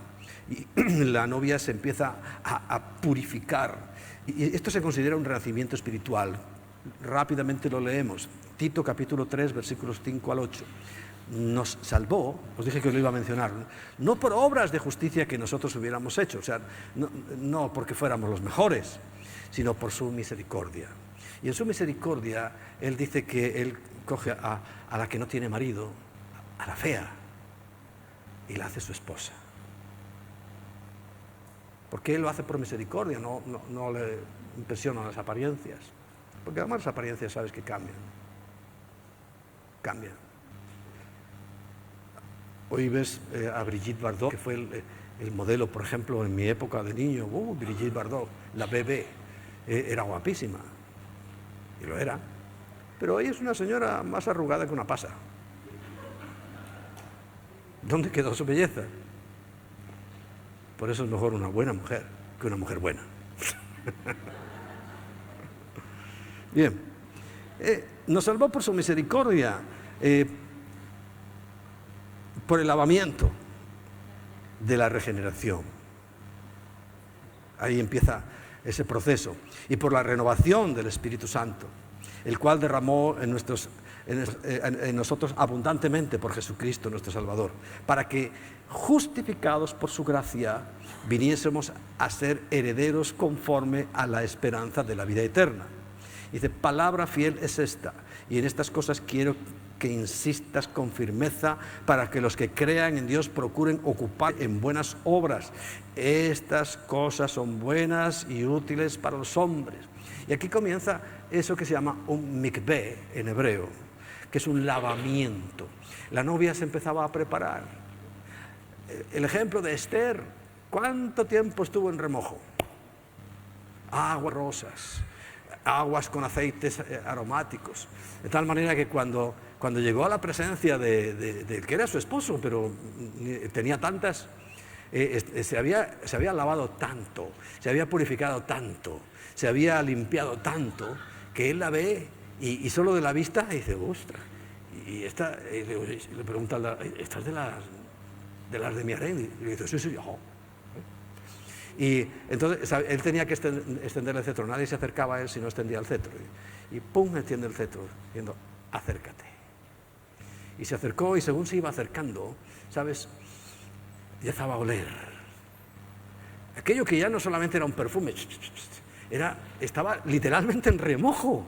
Y la novia se empieza a purificar. Y esto se considera un renacimiento espiritual. Rápidamente lo leemos. Tito capítulo 3, versículos 5 al 8. Nos salvó, os dije que os lo iba a mencionar, no por obras de justicia que nosotros hubiéramos hecho, o sea, no porque fuéramos los mejores, sino por su misericordia. Y en su misericordia, Él dice que Él coge a la que no tiene marido, a la fea, y la hace su esposa. Porque Él lo hace por misericordia, no le impresionan las apariencias. Porque además las apariencias sabes que cambian. Cambian. Hoy ves a Brigitte Bardot, que fue el modelo, por ejemplo, en mi época de niño. Brigitte Bardot, la bebé, era guapísima. Y lo era. Pero hoy es una señora más arrugada que una pasa. ¿Dónde quedó su belleza? Por eso es mejor una buena mujer que una mujer buena. Bien. Nos salvó por su misericordia. Por el lavamiento de la regeneración. Ahí empieza ese proceso. Y por la renovación del Espíritu Santo, el cual derramó en nosotros abundantemente por Jesucristo nuestro Salvador, para que, justificados por su gracia, viniésemos a ser herederos conforme a la esperanza de la vida eterna. Dice, palabra fiel es esta, y en estas cosas quiero que insistas con firmeza para que los que crean en Dios procuren ocupar en buenas obras. Estas cosas son buenas y útiles para los hombres. Y aquí comienza eso que se llama un mikveh en hebreo, que es un lavamiento. La novia se empezaba a preparar. El ejemplo de Esther, ¿cuánto tiempo estuvo en remojo? Aguas rosas, aguas con aceites aromáticos, de tal manera que cuando llegó a la presencia de que era su esposo, pero tenía tantas, se había lavado tanto, se había purificado tanto, se había limpiado tanto, que él la ve y solo de la vista dice, ostras, y le pregunta, ¿estás de de las de mi harén. Y le dice, sí, sí, ojo. Y entonces él tenía que extender el cetro, nadie se acercaba a él si no extendía el cetro. Y pum, extiende el cetro, diciendo, acércate. Y se acercó, y según se iba acercando, ¿sabes? Empezaba a oler. Aquello que ya no solamente era un perfume, estaba literalmente en remojo.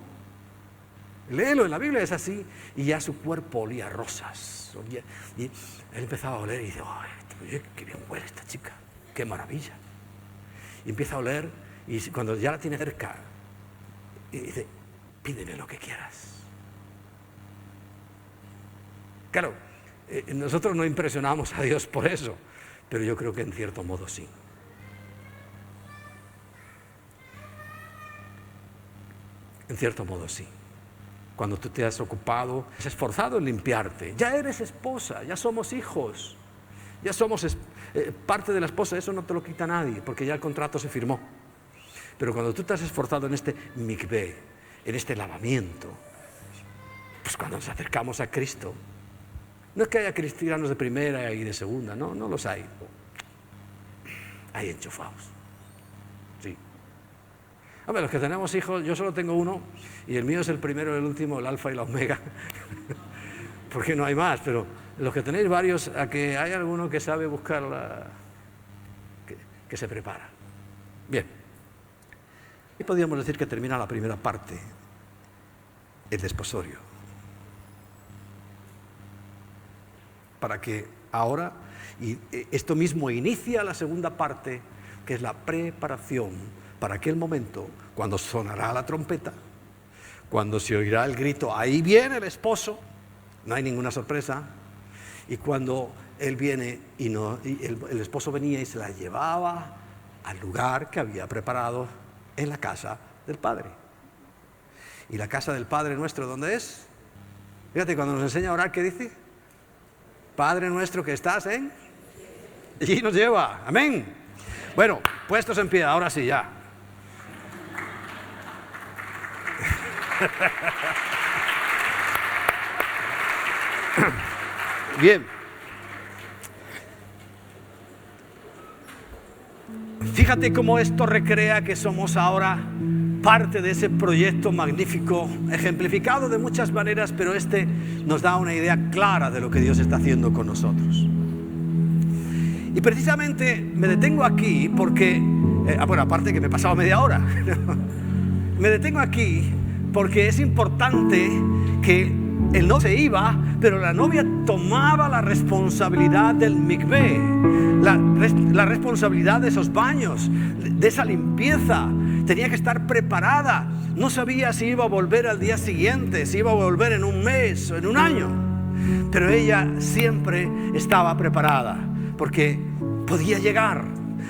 Léelo, en la Biblia es así, y ya su cuerpo olía a rosas. Y él empezaba a oler y dice, oye, qué bien huele esta chica, qué maravilla. Y empieza a oler, y cuando ya la tiene cerca, y dice, pídeme lo que quieras. Claro, nosotros no impresionamos a Dios por eso, pero yo creo que en cierto modo sí. En cierto modo sí. Cuando tú te has ocupado, has esforzado en limpiarte, ya eres esposa, ya somos hijos, ya somos parte de la esposa, eso no te lo quita nadie, porque ya el contrato se firmó. Pero cuando tú te has esforzado en este mikvé, en este lavamiento, pues cuando nos acercamos a Cristo, no es que haya cristianos de primera y de segunda, no los hay. Hay enchufados. Sí. Hombre, los que tenemos hijos, yo solo tengo uno, y el mío es el primero, el último, el alfa y la omega, porque no hay más, pero los que tenéis varios, a que hay alguno que sabe buscarla, que se prepara. Bien. Y podríamos decir que termina la primera parte, el desposorio. Para que ahora, y esto mismo inicia la segunda parte, que es la preparación para aquel momento, cuando sonará la trompeta, cuando se oirá el grito, ahí viene el esposo, no hay ninguna sorpresa, y cuando él viene y el esposo venía y se la llevaba al lugar que había preparado en la casa del Padre. ¿Y la casa del Padre nuestro dónde es? Fíjate, cuando nos enseña a orar, ¿qué dice? Padre nuestro que estás en... Y nos lleva, amén. Bueno, puestos en pie, ahora sí, ya. Bien. Fíjate cómo esto recrea que somos ahora parte de ese proyecto magnífico, ejemplificado de muchas maneras, pero este nos da una idea clara de lo que Dios está haciendo con nosotros. Y precisamente me detengo aquí porque, bueno, aparte que me he pasado media hora, me detengo aquí porque es importante que el novio se iba, pero la novia tomaba la responsabilidad del mikvé, la responsabilidad de esos baños, de esa limpieza. Tenía que estar preparada. No sabía si iba a volver al día siguiente, si iba a volver en un mes o en un año. Pero ella siempre estaba preparada, porque podía llegar.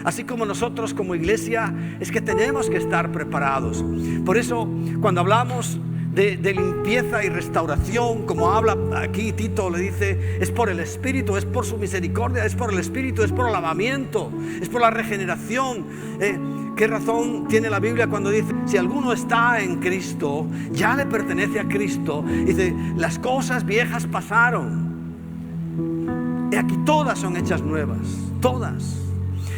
Así como nosotros como iglesia es que tenemos que estar preparados. Por eso cuando hablamos de limpieza y restauración, como habla aquí Tito, le dice, es por el Espíritu, es por su misericordia, es por el Espíritu, es por el lavamiento, es por la regeneración. ¿Qué razón tiene la Biblia cuando dice, si alguno está en Cristo, ya le pertenece a Cristo? Dice, las cosas viejas pasaron, y aquí todas son hechas nuevas, todas.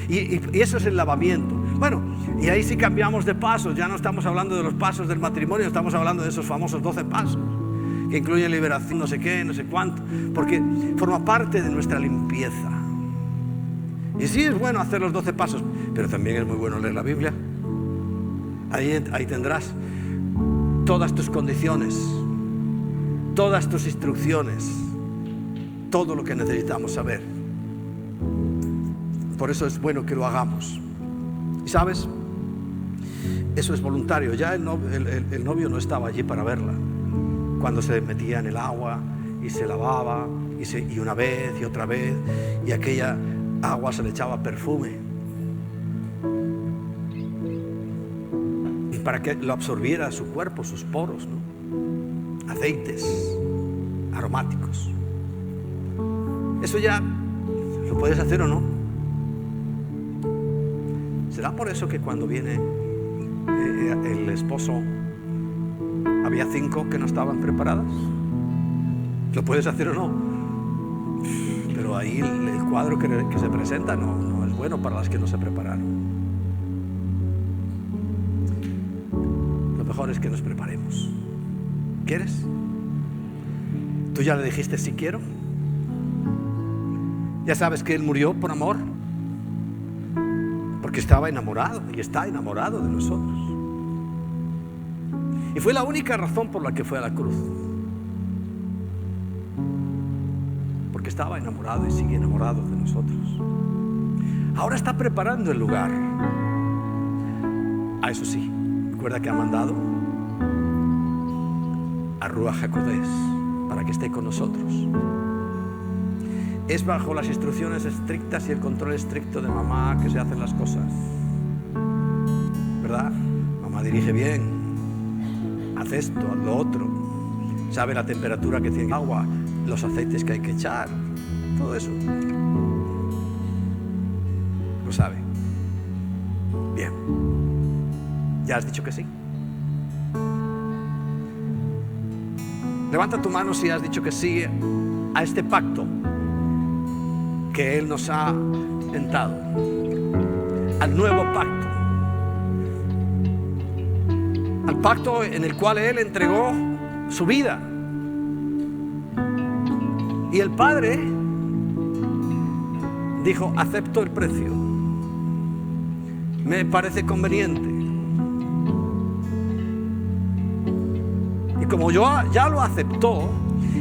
Y eso es el lavamiento. Bueno, y ahí sí cambiamos de pasos. Ya no estamos hablando de los pasos del matrimonio, estamos hablando de esos famosos 12 pasos, que incluyen liberación, no sé qué, no sé cuánto, porque forma parte de nuestra limpieza. Y sí es bueno hacer los 12 pasos, pero también es muy bueno leer la Biblia. Ahí tendrás todas tus condiciones, todas tus instrucciones, todo lo que necesitamos saber. Por eso es bueno que lo hagamos. Y sabes, eso es voluntario. Ya el novio no estaba allí para verla. Cuando se metía en el agua y se lavaba, y una vez y otra vez, y aquella agua se le echaba perfume. Y para que lo absorbiera su cuerpo, sus poros, ¿no? Aceites aromáticos. Eso ya lo puedes hacer o no. ¿Será por eso que cuando viene el esposo había 5 que no estaban preparadas? ¿Lo puedes hacer o no? Pero pero ahí el cuadro que se presenta no es bueno para las que no se prepararon. Lo mejor es que nos preparemos. ¿Quieres? ¿Tú ya le dijiste sí quiero? ¿Ya sabes que Él murió por amor? Porque estaba enamorado y está enamorado de nosotros. Y fue la única razón por la que fue a la cruz. Porque estaba enamorado y sigue enamorado de nosotros. Ahora está preparando el lugar. Eso sí, recuerda que ha mandado a Ruach HaKodesh para que esté con nosotros. Es bajo las instrucciones estrictas y el control estricto de mamá que se hacen las cosas, ¿verdad? Mamá dirige bien, haz esto, haz lo otro, sabe la temperatura que tiene el agua, los aceites que hay que echar, todo eso lo sabe. Bien, ¿ya has dicho que sí? Levanta tu mano si has dicho que sí a este pacto que Él nos ha tentado, al nuevo pacto, al pacto en el cual Él entregó su vida. Y el Padre dijo: acepto el precio, me parece conveniente. Y como ya lo aceptó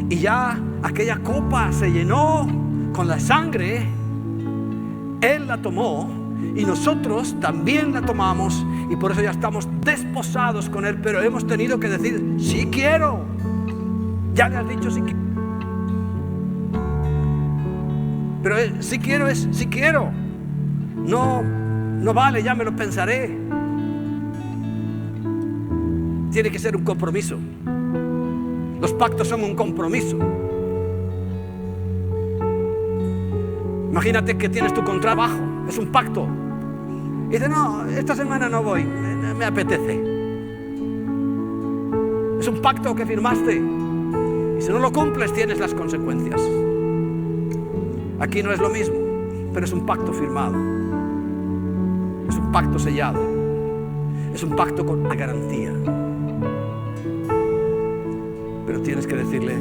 y ya aquella copa se llenó con la sangre, Él la tomó y nosotros también la tomamos, y por eso ya estamos desposados con Él. Pero hemos tenido que decir: sí quiero. Ya le has dicho sí quiero. Pero sí quiero es sí quiero. No vale, ya me lo pensaré. Tiene que ser un compromiso. Los pactos son un compromiso. Imagínate que tienes tu contrabajo, es un pacto. Y dices: no, esta semana no voy, me apetece. Es un pacto que firmaste. Y si no lo cumples, tienes las consecuencias. Aquí no es lo mismo, pero es un pacto firmado. Es un pacto sellado. Es un pacto con una garantía. Pero tienes que decirle: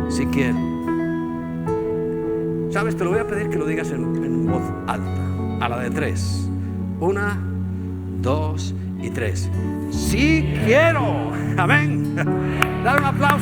si quiero. ¿Sabes? Te lo voy a pedir que lo digas en voz alta, a la de 3. 1, 2 y 3. ¡Sí quiero! Amén. Dale un aplauso.